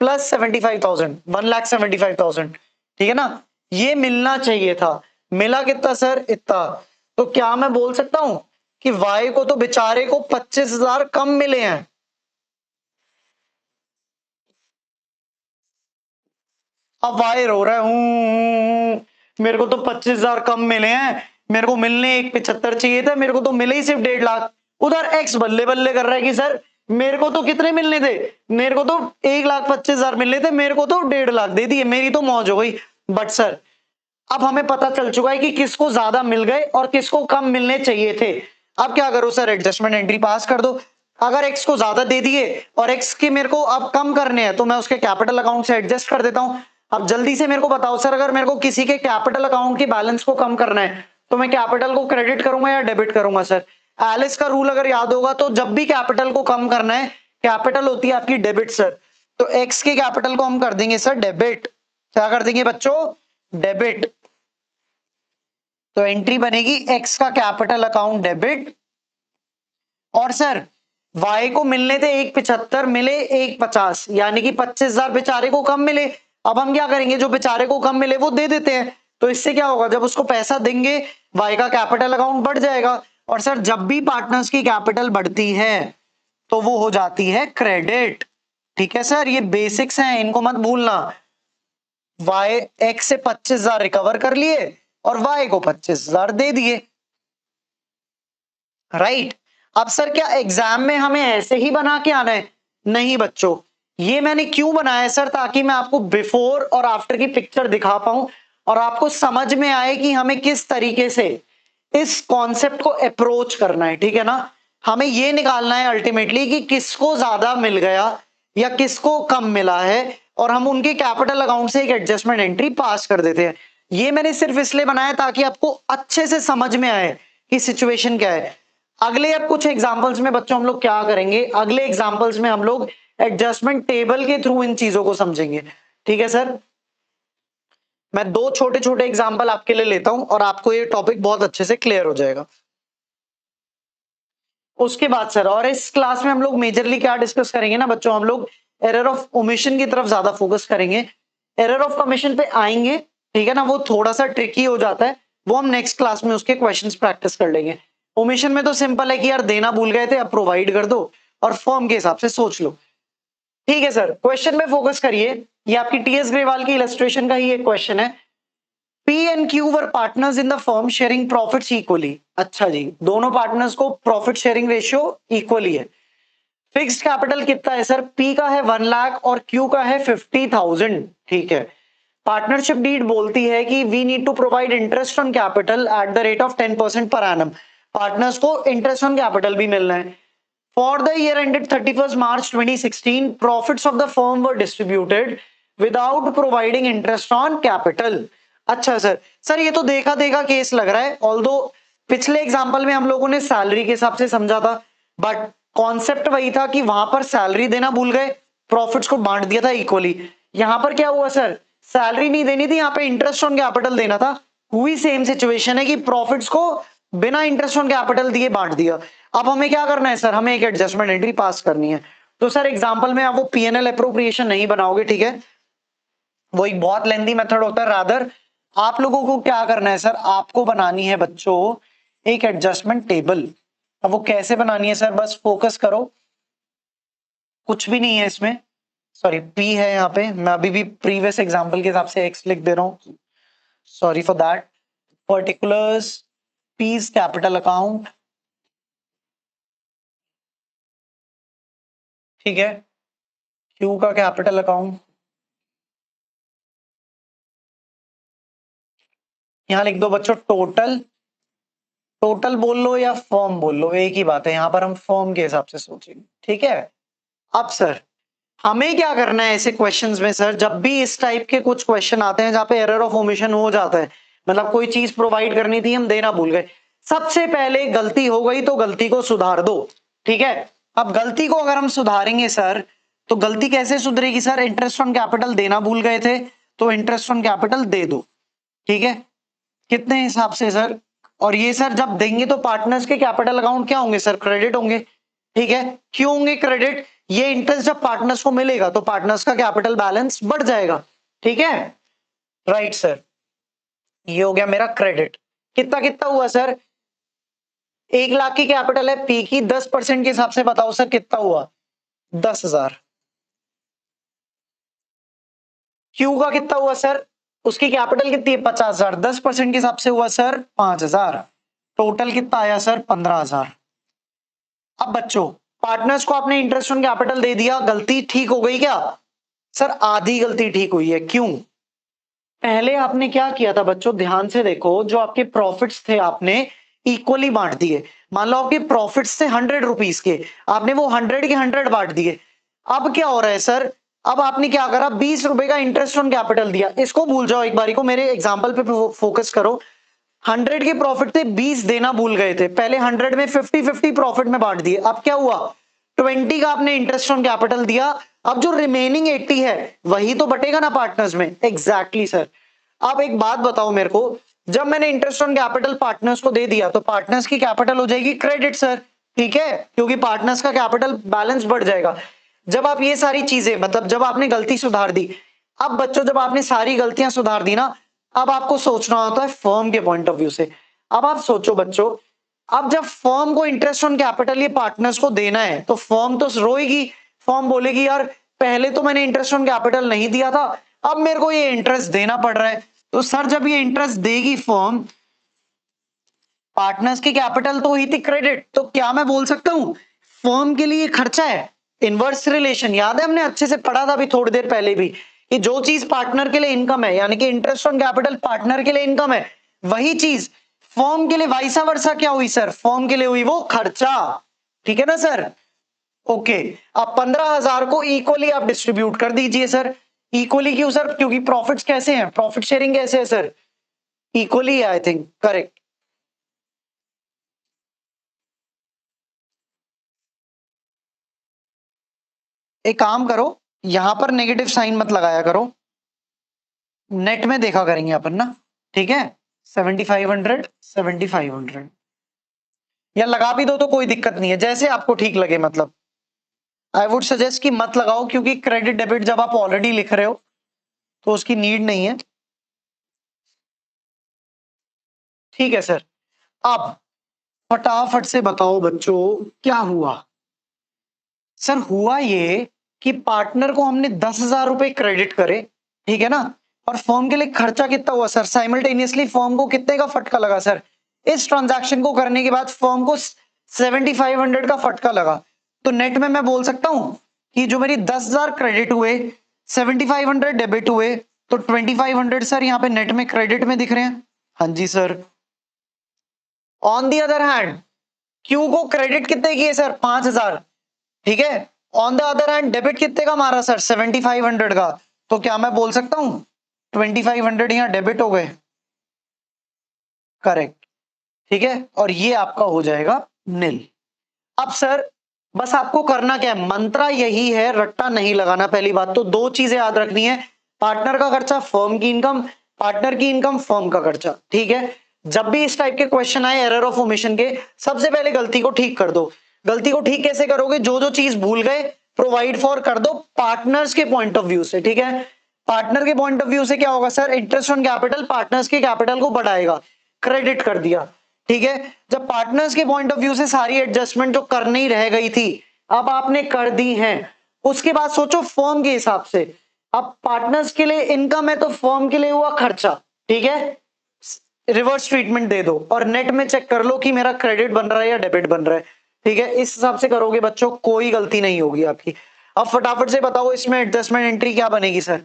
plus 75,000, 1,75,000, ठीक है ना। ये मिलना चाहिए था, मिला कितना सर, इतना। तो क्या मैं बोल सकता हूं कि वाई को तो बेचारे को 25,000 कम मिले हैं। अब वाई रो रहा है, मेरे को तो 25,000 कम मिले हैं, मेरे को मिलने 1,75,000 चाहिए था, मेरे को तो मिले ही सिर्फ 1.5 लाख। उधर एक्स बल्ले बल्ले कर रहा है कि सर मेरे को तो कितने मिलने थे, मेरे को तो 1,25,000 मिलने थे, मेरे को तो 1.5 लाख दे दिए, मेरी तो मौज हो गई। बट सर अब हमें पता चल चुका है कि किसको ज्यादा मिल गए और किसको कम मिलने चाहिए थे। अब क्या करो सर, एडजस्टमेंट एंट्री पास कर दो। अगर एक्स को ज्यादा दे दिए और एक्स के मेरे को अब कम करने हैं तो मैं उसके कैपिटल अकाउंट से एडजस्ट कर देता हूं। अब जल्दी से मेरे को बताओ सर, अगर मेरे को किसी के कैपिटल अकाउंट के बैलेंस को कम करना है तो मैं कैपिटल को क्रेडिट करूंगा या डेबिट करूंगा सर? एलिस का रूल अगर याद होगा तो जब भी कैपिटल को कम करना है, कैपिटल होती है आपकी डेबिट सर। तो एक्स के कैपिटल को हम कर देंगे सर डेबिट। क्या कर देंगे बच्चों? डेबिट। तो एंट्री बनेगी एक्स का कैपिटल अकाउंट डेबिट। और सर वाई को मिलने थे 175, मिले 150, यानी कि 25,000 बेचारे को कम मिले। अब हम क्या करेंगे, जो बेचारे को कम मिले वो दे देते हैं। तो इससे क्या होगा, जब उसको पैसा देंगे वाई का कैपिटल अकाउंट बढ़ जाएगा। और सर जब भी पार्टनर्स की कैपिटल बढ़ती है तो वो हो जाती है क्रेडिट। ठीक है सर, ये बेसिक्स हैं, इनको मत भूलना। वाई एक्स से 25,000 रिकवर कर लिए और वाई को 25,000 दे दिए। राइट। अब सर क्या एग्जाम में हमें ऐसे ही बना के आना है? नहीं बच्चों, ये मैंने क्यों बनाया है सर, ताकि मैं आपको बिफोर और आफ्टर की पिक्चर दिखा पाऊं और आपको समझ में आए कि हमें किस तरीके से इस कॉन्सेप्ट को अप्रोच करना है। ठीक है ना? हमें ये निकालना है अल्टीमेटली कि किसको ज्यादा मिल गया या किसको कम मिला है, और हम उनके कैपिटल अकाउंट से एक एडजस्टमेंट एंट्री पास कर देते हैं। ये मैंने सिर्फ इसलिए बनाया ताकि आपको अच्छे से समझ में आए कि सिचुएशन क्या है। अगले अब कुछ एग्जांपल्स में बच्चों हम लोग क्या करेंगे, अगले एग्जांपल्स में हम लोग एडजस्टमेंट टेबल के थ्रू इन चीजों को समझेंगे। ठीक है सर, मैं दो छोटे छोटे एग्जांपल आपके लिए लेता हूं और आपको ये टॉपिक बहुत अच्छे से क्लियर हो जाएगा। उसके बाद सर, और इस क्लास में हम लोग मेजरली क्या डिस्कस करेंगे ना बच्चों, हम लोग एरर ऑफ ओमिशन की तरफ ज्यादा फोकस करेंगे। एरर ऑफ कमीशन पे आएंगे, ठीक है ना, वो थोड़ा सा ट्रिकी हो जाता है, वो हम नेक्स्ट क्लास में उसके क्वेश्चंस प्रैक्टिस कर लेंगे। ओमिशन में तो सिंपल है कि यार देना भूल गए थे, अब प्रोवाइड कर दो और फॉर्म के हिसाब से सोच लो। ठीक है सर, क्वेश्चन में फोकस करिए। ये आपकी टीएस ग्रेवाल की इलस्ट्रेशन का ही एक क्वेश्चन है। P and Q were partners in the firm sharing profits equally। अच्छा जी, दोनों पार्टनर्स को प्रॉफिट शेयरिंग रेशियो इक्वली है। फिक्स्ड कैपिटल कितना है सर? P का है 1 लाख और Q का है 50,000। ठीक है। पार्टनरशिप डीड बोलती है कि we need to provide interest on capital at the rate of 10% per annum. Partners को इंटरेस्ट ऑन कैपिटल भी मिलना है। For the year ended 31st March 2016, profits of the firm were distributed without providing interest on capital। अच्छा sir, sir ये तो देखा देखा case लग रहा है, ऑल्दो पिछले एग्जांपल में हम लोगों ने सैलरी के हिसाब से समझा था, बट कॉन्सेप्ट वही था कि वहां पर सैलरी देना भूल गए, प्रॉफिट्स को बांट दिया था इक्वली। यहां पर क्या हुआ सर, सैलरी नहीं देनी थी, यहाँ पे इंटरेस्ट ऑन कैपिटल देना था। हुई सेम सिचुएशन है कि प्रॉफिट्स को बिना इंटरेस्ट ऑन कैपिटल दिए बांट दिया। अब हमें क्या करना है सर, हमें एक एडजस्टमेंट एंट्री पास करनी है। तो सर एग्जांपल में आप वो पीएनएल अप्रोप्रिएशन नहीं बनाओगे, ठीक है, वो एक बहुत लेंथी मेथड होता है। रादर आप लोगों को क्या करना है सर, आपको बनानी है बच्चों एक एडजस्टमेंट टेबल। अब वो कैसे बनानी है सर, बस फोकस करो, कुछ भी नहीं है इसमें। सॉरी, पी है यहाँ पे, मैं अभी भी प्रीवियस एग्जांपल के हिसाब से एक्स लिख दे रहा हूँ, sorry for that. Particulars P's capital account, ठीक है, क्यू का कैपिटल अकाउंट, यहां लिख दो बच्चों टोटल। टोटल बोल लो या फॉर्म बोल लो, एक ही बात है, यहां पर हम फॉर्म के हिसाब से सोचेंगे। ठीक है। अब सर हमें क्या करना है ऐसे क्वेश्चंस में सर, जब भी इस टाइप के कुछ क्वेश्चन आते हैं जहां पे एरर ऑफ ओमिशन हो जाता है, मतलब कोई चीज प्रोवाइड करनी थी हम देना भूल गए, सबसे पहले गलती हो गई तो गलती को सुधार दो। ठीक है। अब गलती को अगर हम सुधारेंगे सर, तो गलती कैसे सुधरेगी सर, इंटरेस्ट ऑन कैपिटल देना भूल गए थे तो इंटरेस्ट ऑन कैपिटल दे दो। ठीक है, कितने हिसाब से सर, और ये सर जब देंगे तो पार्टनर्स के कैपिटल अकाउंट क्या होंगे सर, क्रेडिट होंगे। ठीक है, क्यों होंगे क्रेडिट, ये इंटरेस्ट जब पार्टनर्स को मिलेगा तो पार्टनर्स का कैपिटल बैलेंस बढ़ जाएगा। ठीक है, राइट सर, ये हो गया मेरा क्रेडिट। कितना कितना हुआ सर, 1 लाख की कैपिटल है पी की, 10% के हिसाब से बताओ सर कितना हुआ, 10,000। क्यू का कितना हुआ सर, उसकी कैपिटल कितनी है, 50,000, 10% के हिसाब से हुआ सर 5,000। टोटल कितना आया सर, 15,000। अब बच्चों पार्टनर्स को आपने इंटरेस्ट ऑन कैपिटल दे दिया, गलती ठीक हो गई क्या सर? आधी गलती ठीक हुई है, क्यों? पहले आपने क्या किया था बच्चों, ध्यान से देखो, जो आपके प्रॉफिट्स थे आपने इक्वली बांट दिए। मान लो आपके प्रॉफिट्स थे 100 रुपीज के, आपने वो 100 के 100 बांट दिए। अब क्या हो रहा है सर, अब आपने क्या करा, 20 रुपए का इंटरेस्ट ऑन कैपिटल दिया। इसको भूल जाओ, एक बारी को मेरे एग्जाम्पल पे फोकस करो। 100 के प्रॉफिट थे, 20 देना भूल गए थे, पहले 100 में 50-50 प्रॉफिट में बांट दिए। अब क्या हुआ, 20 का आपने इंटरेस्ट ऑन कैपिटल दिया। अब जो रिमेनिंग 80 है वही तो बटेगा ना पार्टनर्स में। Exactly sir. अब एक बात बताओ मेरे को, जब मैंने इंटरेस्ट ऑन कैपिटल पार्टनर्स को दे दिया तो पार्टनर्स की कैपिटल हो जाएगी क्रेडिट सर, ठीक है, क्योंकि पार्टनर्स का कैपिटल बैलेंस बढ़ जाएगा। जब आप ये सारी चीजें, मतलब जब आपने गलती सुधार दी, अब बच्चों जब आपने सारी गलतियां सुधार दी ना, अब आपको सोचना होता है फर्म के पॉइंट ऑफ व्यू से। अब आप सोचो बच्चों, अब जब फर्म को इंटरेस्ट ऑन कैपिटल ये पार्टनर्स को देना है तो फर्म तो रोएगी। फर्म बोलेगी यार पहले तो मैंने इंटरेस्ट ऑन कैपिटल नहीं दिया था, अब मेरे को ये इंटरेस्ट देना पड़ रहा है। तो सर जब ये इंटरेस्ट देगी फर्म, पार्टनर्स की कैपिटल तो हुई थी क्रेडिट, तो क्या मैं बोल सकता हूं फर्म के लिए खर्चा है। इनवर्स रिलेशन याद है, हमने अच्छे से पढ़ा था अभी थोड़ी देर पहले भी, कि जो चीज पार्टनर के लिए इनकम है, यानी कि इंटरेस्ट ऑन कैपिटल पार्टनर के लिए इनकम है, वही चीज फर्म के लिए वाइसा वर्सा क्या हुई सर, फर्म के लिए हुई वो खर्चा। ठीक है ना सर। ओके। अब 15,000 को इक्वली आप डिस्ट्रीब्यूट कर दीजिए सर। इक्वली क्यों सर, क्योंकि प्रॉफिट्स कैसे हैं, प्रॉफिट शेयरिंग कैसे है sir, equally I think, correct. एक काम करो, यहां पर नेगेटिव साइन मत लगाया करो, नेट में देखा करेंगे अपन ना, ठीक है। 7500 7500, या लगा भी दो तो कोई दिक्कत नहीं है, जैसे आपको ठीक लगे। मतलब आई वुड सजेस्ट कि मत लगाओ, क्योंकि क्रेडिट डेबिट जब आप ऑलरेडी लिख रहे हो तो उसकी नीड नहीं है। ठीक है सर। अब फटाफट से बताओ बच्चों क्या हुआ। सर हुआ ये कि पार्टनर को हमने 10,000 रुपए क्रेडिट करे, ठीक है ना, और फर्म के लिए खर्चा कितना हुआ सर, साइमल्टेनियसली फर्म को कितने का फटका लगा सर, इस ट्रांजैक्शन को करने के बाद फर्म को 7500 का फटका लगा। तो नेट में मैं बोल सकता हूं कि जो मेरी 10,000 क्रेडिट हुए, 7500 डेबिट हुए, तो 2500 सर यहाँ पे नेट में क्रेडिट में दिख रहे हैं। हाँ जी sir. On the other hand Q को क्रेडिट कितने किए सर, 5,000, ठीक है। On the other hand debit कितने का मारा सर, 7500 का। तो क्या मैं बोल सकता हूं 2500 यहां डेबिट हो गए, करेक्ट, ठीक है, और ये आपका हो जाएगा नील। अब सर बस आपको करना क्या है, मंत्रा यही है, रट्टा नहीं लगाना। पहली बात तो दो चीजें याद रखनी है, पार्टनर का खर्चा फर्म की इनकम, पार्टनर की इनकम फर्म का खर्चा, ठीक है। जब भी इस टाइप के क्वेश्चन आए एरर ऑफ ओमिशन के, सबसे पहले गलती को ठीक कर दो। गलती को ठीक कैसे करोगे, जो जो चीज भूल गए प्रोवाइड फॉर कर दो पार्टनर्स के पॉइंट ऑफ व्यू से, ठीक है। पार्टनर के पॉइंट ऑफ व्यू से क्या होगा sir, interest on capital partners के कैपिटल को बढ़ाएगा, क्रेडिट कर दिया, ठीक है। जब पार्टनर्स के पॉइंट ऑफ व्यू से सारी एडजस्टमेंट जो करनी ही रह गई थी अब आपने कर दी है, उसके बाद सोचो फर्म के हिसाब से। अब पार्टनर्स के लिए इनकम है तो फर्म के लिए हुआ खर्चा, ठीक है, रिवर्स ट्रीटमेंट दे दो और नेट में चेक कर लो कि मेरा क्रेडिट बन रहा है या डेबिट बन रहा है, ठीक है। इस हिसाब से करोगे बच्चों, कोई गलती नहीं होगी आपकी। अब फटाफट से बताओ इसमें एडजस्टमेंट एंट्री क्या बनेगी सर।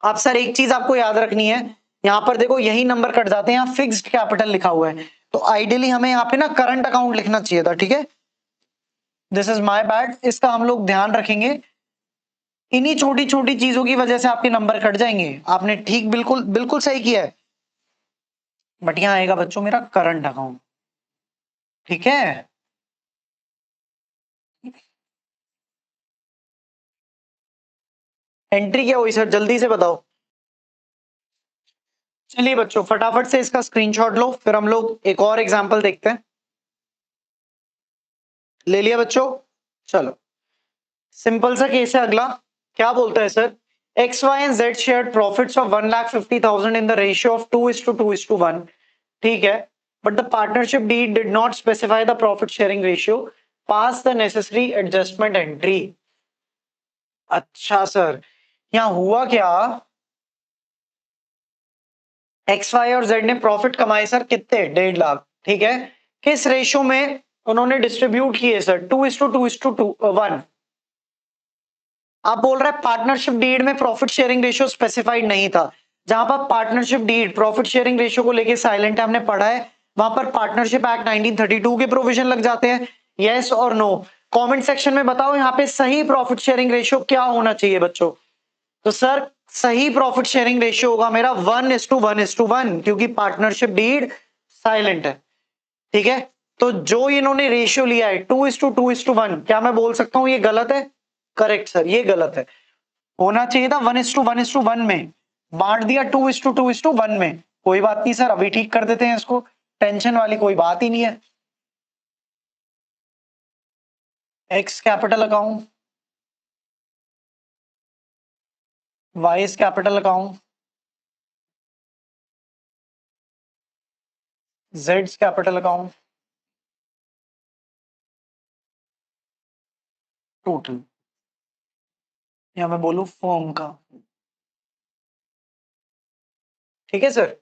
अब सर एक चीज आपको याद रखनी है, यहां पर देखो यही नंबर कट जाते हैं, यहाँ फिक्स्ड कैपिटल लिखा हुआ है, तो आइडियली हमें यहाँ पे ना करंट अकाउंट लिखना चाहिए था, ठीक है। दिस इज माय बैड, इसका हम लोग ध्यान रखेंगे। इन्हीं छोटी छोटी चीजों की वजह से आपके नंबर कट जाएंगे। आपने ठीक बिल्कुल बिल्कुल सही किया है, बट यहाँ आएगा बच्चों मेरा करंट अकाउंट, ठीक है। एंट्री क्या हुई सर, जल्दी से बताओ। चलिए बच्चों फटाफट से इसका स्क्रीनशॉट लो, फिर हम लोग एक और एग्जांपल देखते हैं। ले लिया बच्चों, चलो सिंपल सा केस है अगला। क्या बोलता है sir, X Y and Z share profits of 1,50,000 in the ratio of 2:2:1, ठीक है, but the partnership deed did not specify the profit sharing ratio, pass the necessary adjustment entry. अच्छा सर, यहां हुआ क्या, एक्स वाई और Z ने profit कमाए sir कितने, 1.5 लाख, ठीक है। किस रेशियो में उन्होंने डिस्ट्रीब्यूट किए सर, 2:2:1, आप बोल रहे हैं पार्टनरशिप डीड में प्रॉफिट शेयरिंग रेशियो स्पेसिफाइड नहीं था। जहां पर partnership deed profit sharing ratio को लेके साइलेंट है, हमने पढ़ा है, वहां पर पार्टनरशिप एक्ट 1932 के प्रोविजन लग जाते हैं। यस और नो? कमेंट सेक्शन में बताओ यहाँ पे सही प्रॉफिट शेयरिंग रेशियो क्या होना चाहिए बच्चों। तो सर सही प्रॉफिट शेयरिंग रेशियो होगा मेरा 1:1:1, क्योंकि पार्टनरशिप डीड साइलेंट है। ठीक है, तो जो इन्होंने रेशियो लिया है 2:2:1, क्या मैं बोल सकता हूं ये गलत है? करेक्ट सर, ये गलत है। होना चाहिए था 1:1:1 में, बांट दिया 2:2:1 में। कोई बात नहीं सर, अभी ठीक कर देते हैं इसको, टेंशन वाली कोई बात ही नहीं है। X capital account, Y is capital account, Z capital account, total, या मैं बोलूं फर्म का। ठीक है सर।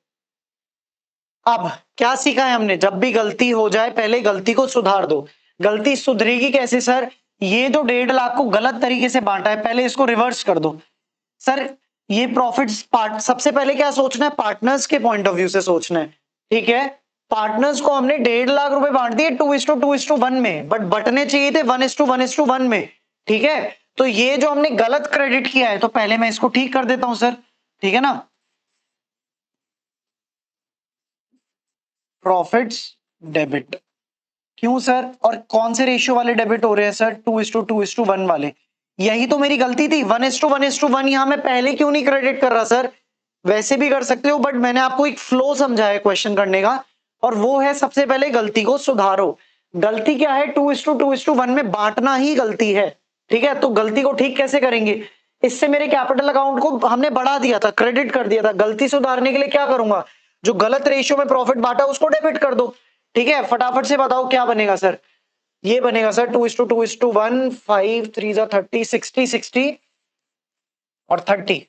अब क्या सीखा है हमने? जब भी गलती हो जाए पहले गलती को सुधार दो। गलती सुधरेगी कैसे सर? ये जो 1.5 लाख को गलत तरीके से बांटा है, पहले इसको रिवर्स कर दो। सर ये प्रॉफिट्स पार्ट, सबसे पहले क्या सोचना है? पार्टनर्स के पॉइंट ऑफ व्यू से सोचना है। ठीक है, पार्टनर्स को हमने 1.5 लाख रुपए बांट दिए 2:2:1 में, बट बटने चाहिए थे 1:1:1 में। ठीक है, तो ये जो हमने गलत क्रेडिट किया है, तो पहले मैं इसको ठीक कर देता हूं सर। ठीक है ना, प्रॉफिट्स डेबिट। क्यों सर? और कौन से रेशियो वाले डेबिट हो रहे हैं सर? 2:2:1 वाले। यही तो मेरी गलती थी, 1:1:1 यहां मैं पहले क्यों नहीं क्रेडिट कर रहा सर? वैसे भी कर सकते हो, बट मैंने आपको एक फ्लो समझाया क्वेश्चन करने का, और वो है सबसे पहले गलती को सुधारो। गलती क्या है? 2:2:1 में बांटना ही गलती है। ठीक है, तो गलती को ठीक कैसे करेंगे? इससे मेरे कैपिटल अकाउंट को हमने बढ़ा दिया था, क्रेडिट कर दिया था। गलती सुधारने के लिए क्या करूंगा? जो गलत रेशियो में प्रॉफिट बांटा उसको डेबिट कर दो। ठीक है, फटाफट से बताओ क्या बनेगा सर? ये बनेगा सर 2:2:1, 5 3 30, 60 60 और 30।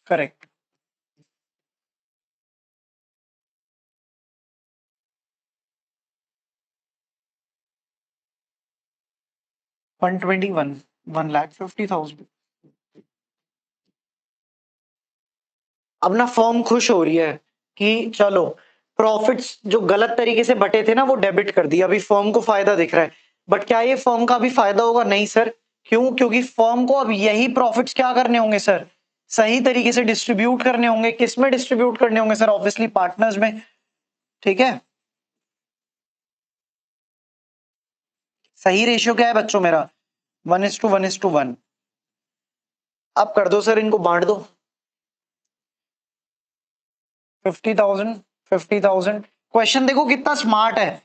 करेक्ट। 121, 1,50,000। अब ना फर्म खुश हो रही है कि चलो प्रॉफिट्स जो गलत तरीके से बटे थे ना वो डेबिट कर दिया, अभी फर्म को फायदा दिख रहा है। बट क्या ये फर्म का भी फायदा होगा? नहीं सर। क्यों? क्योंकि फर्म को अब यही प्रॉफिट्स क्या करने होंगे सर? सही तरीके से डिस्ट्रीब्यूट करने होंगे। किस में डिस्ट्रीब्यूट करने होंगे सर? ऑब्वियसली पार्टनर्स में। ठीक है, सही रेशियो क्या है बच्चों मेरा? 1:1:1। अब कर दो सर, इनको बांट दो। 50,000, 50,000। क्वेश्चन देखो कितना स्मार्ट है।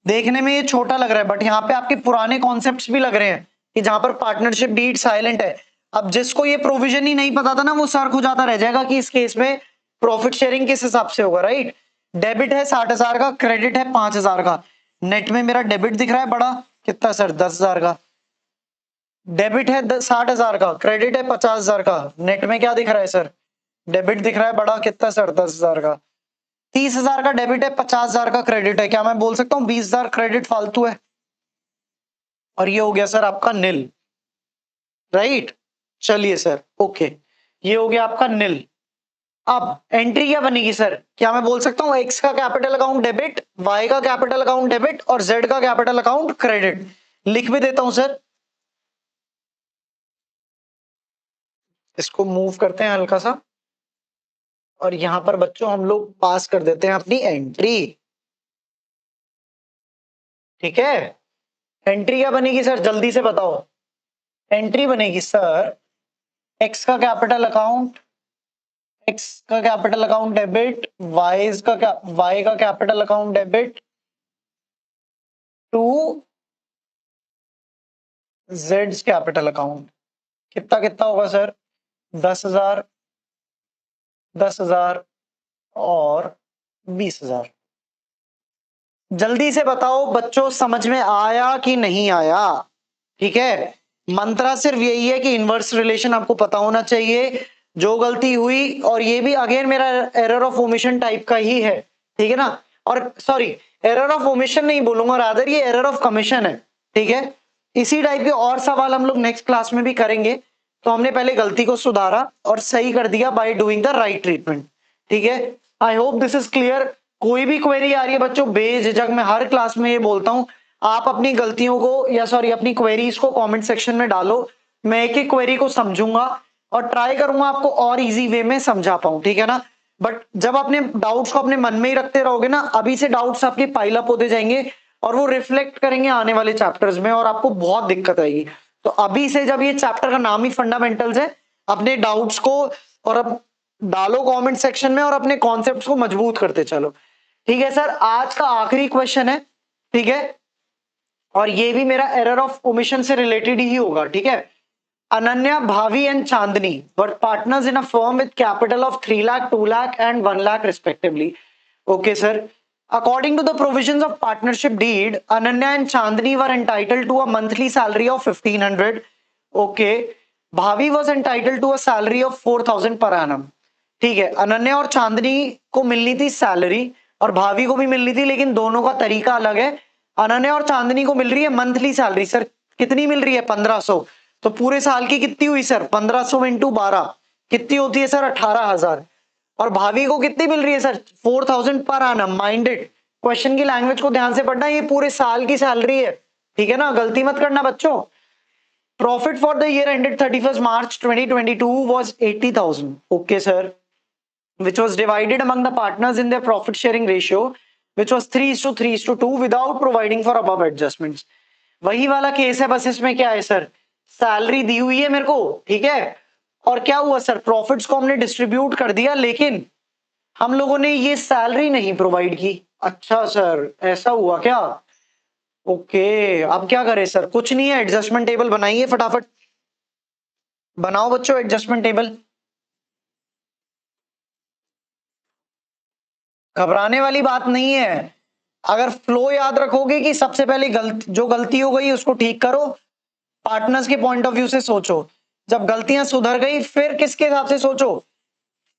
देखने में ये छोटा लग रहा है, बट यहाँ पे आपके पुराने कॉन्सेप्ट्स भी लग रहे हैं कि जहां पर पार्टनरशिप डीड साइलेंट है। अब जिसको ये प्रोविजन ही नहीं पता था ना, वो सर्क हो जाता रह जाएगा कि इस केस में प्रॉफिट शेयरिंग किस हिसाब से होगा। राइट, डेबिट है 60,000 का, क्रेडिट है 5,000 का। नेट में मेरा डेबिट दिख रहा है बड़ा कितना सर? 10,000 का। डेबिट है 60,000 का, क्रेडिट है 50,000 का। नेट में क्या दिख रहा है सर? डेबिट दिख रहा है बड़ा कितना सर? 10,000 का। 30,000 का डेबिट है, 50,000 का क्रेडिट है। क्या मैं बोल सकता हूँ 20,000 क्रेडिट फालतू है? और ये हो गया सर आपका नील। राइट, चलिए सर, ओके, ये हो गया आपका नील। अब एंट्री क्या बनेगी सर? क्या मैं बोल सकता हूँ एक्स का कैपिटल अकाउंट डेबिट, वाई का कैपिटल अकाउंट डेबिट और जेड का कैपिटल अकाउंट क्रेडिट? लिख भी देता हूं सर, इसको मूव करते हैं हल्का सा, और यहां पर बच्चों हम लोग पास कर देते हैं अपनी एंट्री। ठीक है, एंट्री क्या बनेगी सर? जल्दी से बताओ। एंट्री बनेगी सर एक्स का कैपिटल अकाउंट, एक्स का कैपिटल अकाउंट डेबिट, वाई का capital account debit to Z capital account. कितना कितना होगा सर? 10,000, 10,000 और 20,000। जल्दी से बताओ बच्चों, समझ में आया कि नहीं आया? ठीक है, मंत्रा सिर्फ यही है कि इनवर्स रिलेशन आपको पता होना चाहिए। जो गलती हुई, और ये भी अगेन मेरा एरर ऑफ ओमिशन टाइप का ही है। ठीक है ना, और सॉरी, एरर ऑफ ओमिशन नहीं बोलूंगा, रादर ये एरर ऑफ कमीशन है, ठीक है। इसी टाइप के और सवाल हम लोग नेक्स्ट क्लास में भी करेंगे। तो हमने पहले गलती को सुधारा और सही कर दिया by doing the right treatment, ठीक है। I hope this is clear. कोई भी क्वेरी आ रही है बच्चों, बेझिझक मैं हर क्लास में ये बोलता हूं, आप अपनी गलतियों को या सॉरी अपनी क्वेरीज को कमेंट सेक्शन में डालो। मैं एक एक क्वेरी को समझूंगा और ट्राई करूंगा आपको और इजी वे में समझा पाऊं, ठीक है ना। बट जब अपने डाउट्स को अपने मन में ही रखते रहोगे ना, अभी से डाउट्स आपके पाइल अप होते जाएंगे और वो रिफ्लेक्ट करेंगे आने वाले चैप्टर्स में और आपको बहुत दिक्कत आएगी। तो अभी से, जब ये चैप्टर का नाम ही फंडामेंटल्स है, अपने डाउट्स को और अब डालो कमेंट सेक्शन में और अपने कॉन्सेप्ट्स को मजबूत करते चलो, ठीक है सर। आज का आखिरी क्वेश्चन है, ठीक है, और ये भी मेरा एरर ऑफ ओमिशन से रिलेटेड ही होगा, ठीक है। Ananya, Bhavi and Chandni were partners in a firm with capital of 3 lakh, 2 lakh and 1 lakh respectively. Okay, sir. According to the provisions of partnership deed, Ananya and Chandni were entitled to a monthly salary of 1500. Okay. Bhavi was entitled to a salary of 4000 per annum. ठीक है, अनन्या और चांदनी को मिलनी थी salary और भाभी को भी मिलनी थी, लेकिन दोनों का तरीका अलग है। अनन्या और चांदनी को मिल रही है मंथली सैलरी, सर कितनी मिल रही है? 1500। तो पूरे साल की कितनी हुई सर? 1500 इंटू 12 कितनी होती है सर? 18,000। और भाभी को कितनी मिल रही है सर? 4000 पर आनम। माइंडेड, क्वेश्चन की लैंग्वेज को ध्यान से पढ़ना, ये पूरे साल की सैलरी है, ठीक है ना, गलती मत करना बच्चों। Profit for the year ended 31 March 2022 was 80,000. Okay, sir. Which was divided among the partners in their profit sharing ratio, which was 3:3:2 without providing for above adjustments. वही वाला केस है, बस इसमें क्या है सर, सैलरी दी हुई है मेरे को, ठीक है, और क्या हुआ सर, प्रॉफिट्स को हमने डिस्ट्रीब्यूट कर दिया, लेकिन हम लोगों ने ये सैलरी नहीं प्रोवाइड की। अच्छा सर, ऐसा हुआ क्या? ओके, अब क्या करें सर? कुछ नहीं है, एडजस्टमेंट टेबल बनाइए फटाफट। बनाओ बच्चों एडजस्टमेंट टेबल। घबराने वाली बात नहीं है। अगर फ्लो याद रखोगे कि सबसे पहले जो गलती हो गई उसको ठीक करो, पार्टनर्स के पॉइंट ऑफ व्यू से सोचो, जब गलतियां सुधर गई फिर किसके हिसाब से सोचो?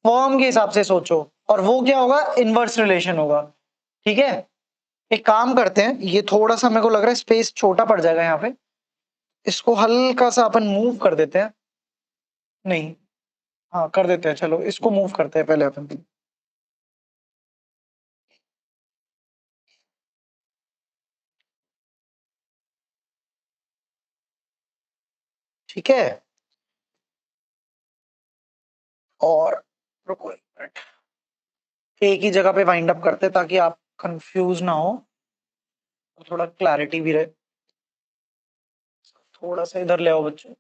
फॉर्म के हिसाब से सोचो, और वो क्या होगा? इनवर्स रिलेशन होगा, ठीक है। एक काम करते हैं, ये थोड़ा सा मेरे को लग रहा है स्पेस छोटा पड़ जाएगा यहाँ पे, इसको हल्का सा अपन मूव कर देते हैं। नहीं, हाँ कर देते हैं, चलो इसको मूव करते हैं पहले अपन। ठीक है, और रुको एक मिनट, एक ही जगह पे वाइंड अप करते हैं ताकि आप कंफ्यूज ना हो और थोड़ा क्लैरिटी भी रहे। थोड़ा सा इधर ले आओ बच्चों।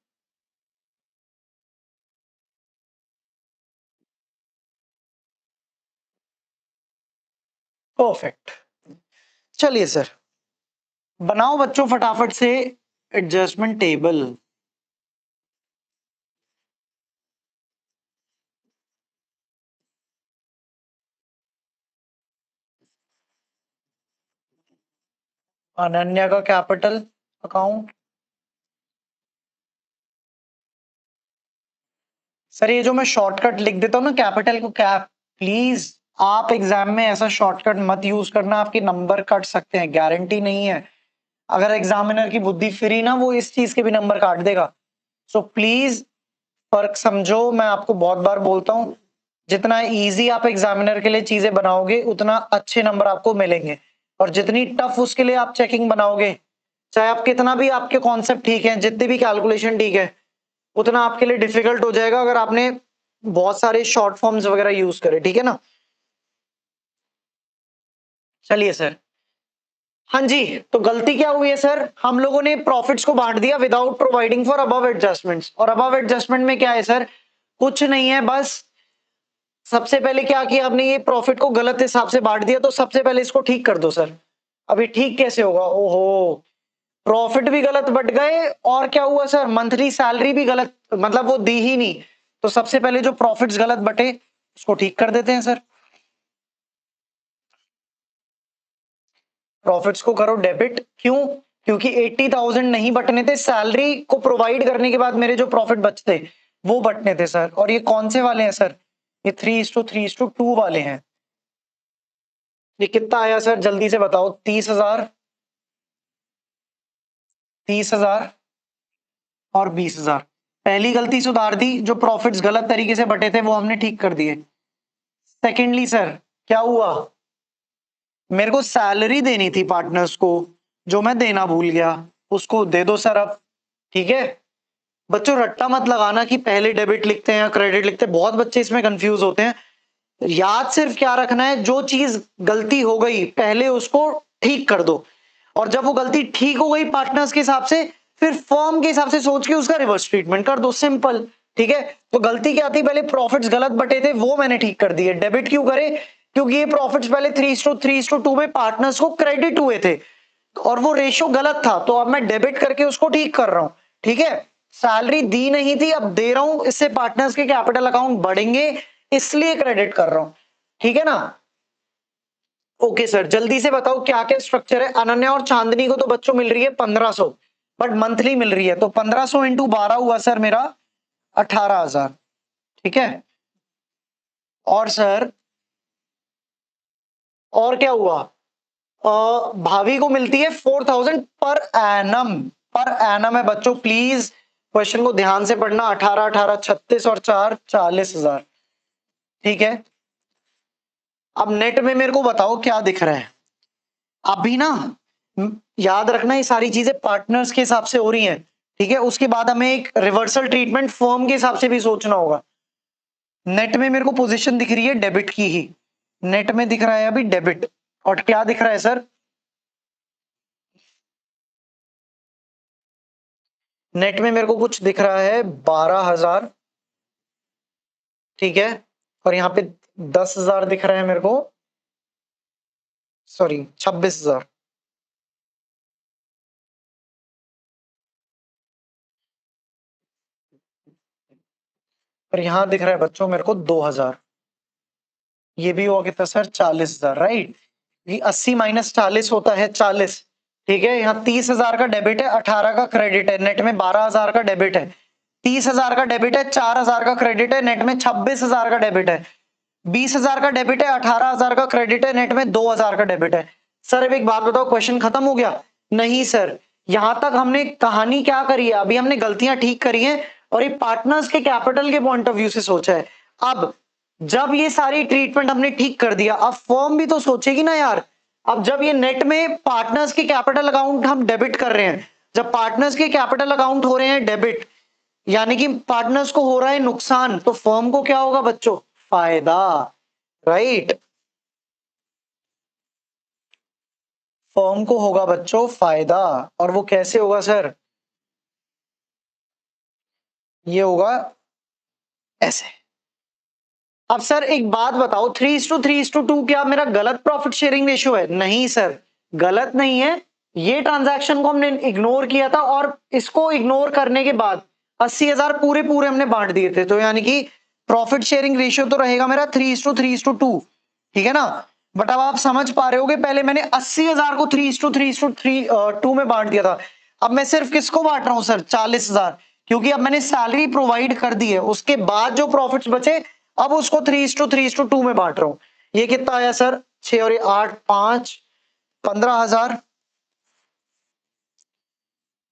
परफेक्ट। चलिए सर, बनाओ बच्चों फटाफट से एडजस्टमेंट टेबल। अनन्या का कैपिटल अकाउंट। सर ये जो मैं शॉर्टकट लिख देता हूँ ना, कैपिटल को कैप, प्लीज आप एग्जाम में ऐसा शॉर्टकट मत यूज करना, आपके नंबर कट सकते हैं, गारंटी नहीं है। अगर एग्जामिनर की बुद्धि फ्री ना, वो इस चीज के भी नंबर काट देगा। सो प्लीज फर्क समझो, मैं आपको बहुत बार बोलता हूँ, जितना इजी आप एग्जामिनर के लिए चीजें बनाओगे उतना अच्छे नंबर आपको मिलेंगे, और जितनी टफ उसके लिए आप चेकिंग बनाओगे, चाहे आप कितना भी आपके कॉन्सेप्ट ठीक है, जितनी भी कैलकुलेशन ठीक है, उतना आपके लिए डिफिकल्ट हो जाएगा अगर आपने बहुत सारे शॉर्ट फॉर्म्स वगैरह यूज करे, ठीक है ना। चलिए सर, हाँ जी, तो गलती क्या हुई है सर, हम लोगों ने प्रॉफिट्स को बांट दिया without providing for above adjustments, और अबव एडजस्टमेंट में क्या है सर, कुछ नहीं है, बस सबसे पहले क्या किया आपने, ये प्रॉफिट को गलत हिसाब से बांट दिया, तो सबसे पहले इसको ठीक कर दो सर। अभी ठीक कैसे होगा? ओहो, प्रॉफिट भी गलत बट गए, और क्या हुआ सर, मंथली सैलरी भी गलत, मतलब वो दी ही नहीं। तो सबसे पहले जो प्रॉफिट्स गलत बटे उसको ठीक कर देते हैं सर। प्रॉफिट्स को करो डेबिट, क्यों? क्योंकि 80,000 नहीं बटने थे, सैलरी को प्रोवाइड करने के बाद मेरे जो प्रॉफिट बचते वो बटने थे सर। और ये कौन से वाले हैं सर? ये 3:3:2 वाले हैं। ये कितना आया सर, जल्दी से बताओ। 30,000, 30,000 और 20,000। पहली गलती सुधार दी, जो प्रॉफिट्स गलत तरीके से बटे थे वो हमने ठीक कर दिए। सेकेंडली सर, क्या हुआ, मेरे को सैलरी देनी थी पार्टनर्स को, जो मैं देना भूल गया, उसको दे दो सर अब। ठीक है बच्चों, रट्टा मत लगाना कि पहले डेबिट लिखते हैं या क्रेडिट लिखते हैं, बहुत बच्चे इसमें कंफ्यूज होते हैं। याद सिर्फ क्या रखना है, जो चीज गलती हो गई पहले उसको ठीक कर दो, और जब वो गलती ठीक हो गई पार्टनर्स के हिसाब से, फिर फर्म के हिसाब से सोच के उसका रिवर्स ट्रीटमेंट कर दो, सिंपल। ठीक है, तो गलती क्या थी, पहले प्रॉफिट्स गलत बटे थे वो मैंने ठीक कर दिए। डेबिट क्यों करे, क्योंकि ये प्रॉफिट्स पहले 3:3:2 में पार्टनर्स को क्रेडिट हुए थे और वो रेशियो गलत था, तो अब मैं डेबिट करके उसको ठीक कर रहा हूं। ठीक है, सैलरी दी नहीं थी, अब दे रहा हूं, इससे पार्टनर्स के कैपिटल अकाउंट बढ़ेंगे, इसलिए क्रेडिट कर रहा हूं। ठीक है ना। ओके सर, जल्दी से बताओ क्या क्या स्ट्रक्चर है। अनन्या और चांदनी को तो बच्चों मिल रही है 1500, बट मंथली मिल रही है, तो 1500 इंटू 12 हुआ सर मेरा 18,000। ठीक है, और सर और क्या हुआ, भाभी को मिलती है 4,000 पर एनम। पर एनम है बच्चों, प्लीज क्वेश्चन को ध्यान से पढ़ना। 18 18 36 और 4 40,000। ठीक है, अब नेट में मेरे को बताओ क्या दिख रहा है अभी ना। याद रखना ये सारी चीजें पार्टनर्स के हिसाब से हो रही हैं। ठीक है, उसके बाद हमें एक रिवर्सल ट्रीटमेंट फर्म के हिसाब से भी सोचना होगा। नेट में मेरे को पोजीशन दिख रही है डेबिट की ही, नेट में दिख रहा है अभी डेबिट। और क्या दिख रहा है सर, नेट में मेरे को कुछ दिख रहा है 12,000। ठीक है, और यहाँ पे 10,000 दिख रहा है मेरे को, सॉरी 26,000। और यहाँ दिख रहा है बच्चों मेरे को 2,000। ये भी हुआ कितना सर, 40,000, राइट। ये 80 माइनस 40 होता है 40। ठीक है, यहाँ 30,000 का डेबिट है, 18 का क्रेडिट है, नेट में 12,000 का डेबिट है। 30,000 का डेबिट है, 4,000 का क्रेडिट है, नेट में 26,000 का डेबिट है। 20,000 का डेबिट है, 18,000 का क्रेडिट है, नेट में 2,000 का डेबिट है। सर अब एक बात बताओ, क्वेश्चन खत्म हो गया? नहीं सर, यहां तक हमने कहानी क्या करी है, अभी हमने गलतियां ठीक करी हैं और ये पार्टनर्स के कैपिटल के पॉइंट ऑफ व्यू से सोचा है। अब जब ये सारी ट्रीटमेंट हमने ठीक कर दिया, अब फर्म भी तो सोचेगी ना यार। अब जब ये नेट में पार्टनर्स के कैपिटल अकाउंट हम डेबिट कर रहे हैं, जब पार्टनर्स के कैपिटल अकाउंट हो रहे हैं डेबिट, यानी कि पार्टनर्स को हो रहा है नुकसान, तो फर्म को क्या होगा बच्चों, फायदा, राइट। फर्म को होगा बच्चों फायदा, और वो कैसे होगा सर, ये होगा ऐसे। अब सर एक बात बताओ, 3:3:2 क्या मेरा गलत प्रॉफिट शेयरिंग रेशियो है? नहीं सर, गलत नहीं है। ये ट्रांजैक्शन को हमने इग्नोर किया था, और इसको इग्नोर करने के बाद 80,000 पूरे पूरे हमने बांट दिए थे, तो यानी कि प्रॉफिट शेयरिंग रेशियो तो रहेगा मेरा 3:3:2। ठीक है ना। बट अब आप समझ पा रहे होगे, पहले मैंने 80,000 को 3:3:2 में बांट दिया था। अब मैं सिर्फ किसको बांट रहा हूं सर, 40,000, क्योंकि अब मैंने सैलरी प्रोवाइड कर दी है, उसके बाद जो प्रॉफिट्स बचे अब उसको 3:3:2 में बांट रहा हूं। ये कितना आया सर, 6 और 8 5, 15,000,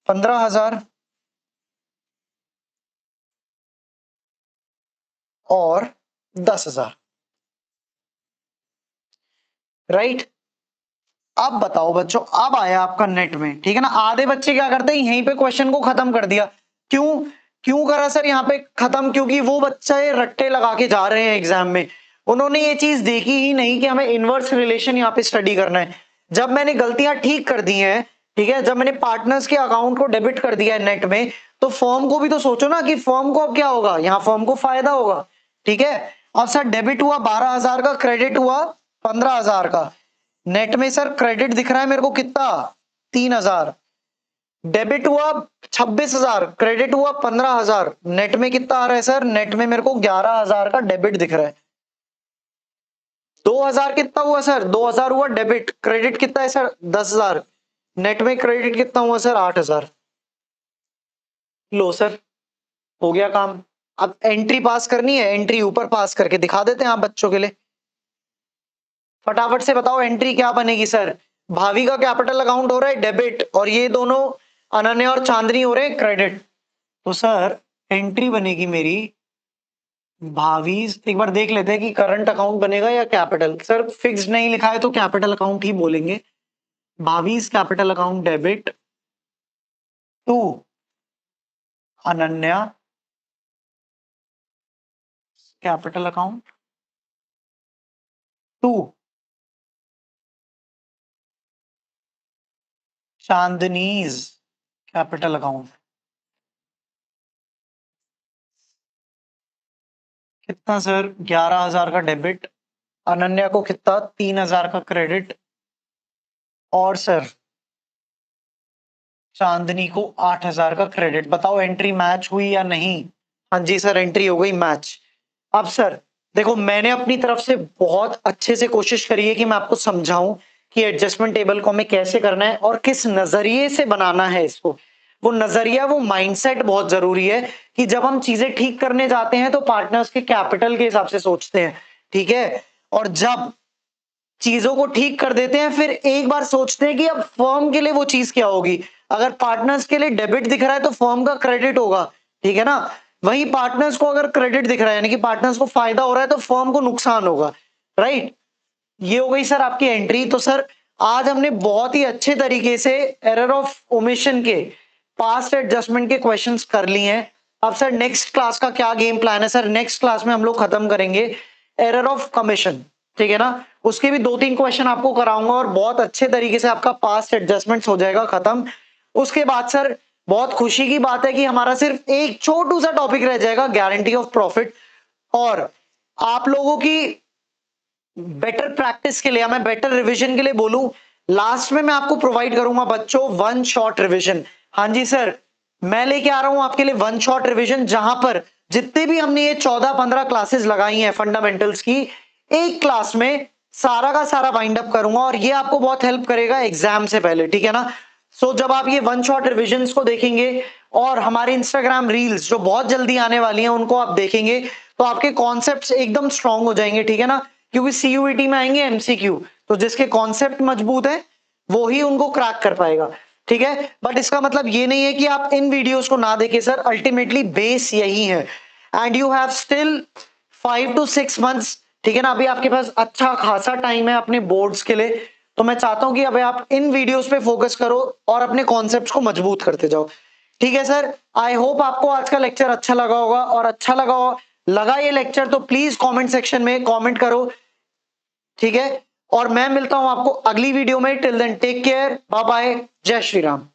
15,000 और 10,000, राइट। अब बताओ बच्चों, अब आया आपका नेट में, ठीक है ना। आधे बच्चे क्या करते हैं, यहीं पे क्वेश्चन को खत्म कर दिया। क्यों, क्यों करा सर यहाँ पे खत्म, क्योंकि वो बच्चे रट्टे लगा के जा रहे हैं एग्जाम में, उन्होंने ये चीज देखी ही नहीं कि हमें इनवर्स रिलेशन यहाँ पे स्टडी करना है। जब मैंने गलतियां ठीक कर दी हैं, ठीक है, जब मैंने पार्टनर्स के अकाउंट को डेबिट कर दिया है नेट में, तो फर्म को भी तो सोचो ना कि फर्म को अब क्या होगा, यहाँ फर्म को फायदा होगा। ठीक है, अब सर डेबिट हुआ 12,000 का, क्रेडिट हुआ 15,000 का। नेट में सर क्रेडिट दिख रहा है मेरे को कितना, 3,000। डेबिट हुआ 26,000, क्रेडिट हुआ 15,000। नेट में कितना आ रहा है सर, नेट में मेरे को 11,000 का डेबिट दिख रहा है। 2,000 कितना हुआ सर, 2,000 हुआ डेबिट, क्रेडिट कितना है सर 10,000। नेट में क्रेडिट कितना हुआ सर 8,000। लो सर, हो गया काम। अब एंट्री पास करनी है, एंट्री ऊपर पास करके दिखा देते हैं आप बच्चों के लिए। फटाफट से बताओ एंट्री क्या बनेगी सर। भावी का कैपिटल अकाउंट हो रहा है डेबिट और ये दोनों अनन्या और चांदनी हो रहे हैं क्रेडिट। तो सर एंट्री बनेगी मेरी भावी। एक बार देख लेते हैं कि करंट अकाउंट बनेगा या कैपिटल। सर फिक्स्ड नहीं लिखा है तो कैपिटल अकाउंट ही बोलेंगे। Bhavi's capital account debit to Ananya capital account to Chandni's capital account. कितना सर 11,000 का डेबिट, अनन्या को कितना 3,000 का क्रेडिट और सर चांदनी को 8,000 का क्रेडिट। बताओ एंट्री मैच हुई या नहीं। हाँ जी सर एंट्री हो गई मैच। अब सर देखो मैंने अपनी तरफ से बहुत अच्छे से कोशिश करी है कि मैं आपको समझाऊं कि एडजस्टमेंट टेबल को हमें कैसे करना है और किस नजरिए से बनाना है इसको। वो नजरिया वो माइंडसेट बहुत जरूरी है कि जब हम चीजें ठीक करने जाते हैं तो पार्टनर्स के कैपिटल के हिसाब से सोचते हैं, ठीक है। और जब चीजों को ठीक कर देते हैं फिर एक बार सोचते हैं कि अब फर्म के लिए वो चीज क्या होगी। अगर पार्टनर्स के लिए डेबिट दिख रहा है तो फर्म का क्रेडिट होगा, ठीक है ना। वहीं पार्टनर्स को अगर क्रेडिट दिख रहा है यानी कि पार्टनर्स को फायदा हो रहा है तो फर्म को नुकसान होगा, राइट। ये हो गई सर आपकी एंट्री। तो सर आज हमने बहुत ही अच्छे तरीके से एरर ऑफ ओमिशन के पास्ट एडजस्टमेंट के क्वेश्चंस कर लिए हैं। अब सर नेक्स्ट क्लास का क्या गेम प्लान है। सर नेक्स्ट क्लास में हम लोग खत्म करेंगे एरर ऑफ कमीशन, ठीक है ना। उसके भी 2-3 क्वेश्चन आपको कराऊंगा और बहुत अच्छे तरीके से आपका पास्ट एडजस्टमेंट्स हो जाएगा खत्म। उसके बाद सर बहुत खुशी की बात है कि हमारा सिर्फ एक छोटू सा टॉपिक रह जाएगा गारंटी ऑफ प्रॉफिट। और आप लोगों की बेटर प्रैक्टिस के लिए या मैं बेटर रिवीजन के लिए बोलूं, लास्ट में मैं आपको प्रोवाइड करूंगा बच्चों वन शॉट रिवीजन। हाँ जी सर मैं लेके आ रहा हूं आपके लिए वन शॉट रिवीजन जहां पर जितने भी हमने ये 14-15 क्लासेस लगाई हैं फंडामेंटल्स की, एक क्लास में सारा का सारा वाइंड अप करूंगा और ये आपको बहुत हेल्प करेगा एग्जाम से पहले, ठीक है ना। सो जब आप ये वन शॉट रिविजन को देखेंगे और हमारे इंस्टाग्राम रील्स जो बहुत जल्दी आने वाली हैं उनको आप देखेंगे तो आपके कॉन्सेप्ट्स एकदम स्ट्रांग हो जाएंगे, ठीक है ना। क्योंकि सीयूईटी में आएंगे एमसीक्यू, तो जिसके कॉन्सेप्ट मजबूत है वो ही उनको क्रैक कर पाएगा, ठीक है। बट इसका मतलब ये नहीं है कि आप इन वीडियोस को ना देखें सर, अल्टीमेटली बेस यही है। And you have still 5 to 6 months, ठीक है ना। अभी आपके पास अच्छा खासा टाइम है अपने बोर्ड्स के लिए। तो मैं चाहता हूं कि अभी आप इन वीडियोस पे फोकस करो और अपने कॉन्सेप्ट्स को मजबूत करते जाओ, ठीक है सर। आई होप आपको आज का लेक्चर अच्छा लगा होगा और अच्छा लगा ये लेक्चर तो प्लीज कमेंट सेक्शन में कमेंट करो, ठीक है। और मैं मिलता हूं आपको अगली वीडियो में। Till then take care, bye bye, जय श्री राम।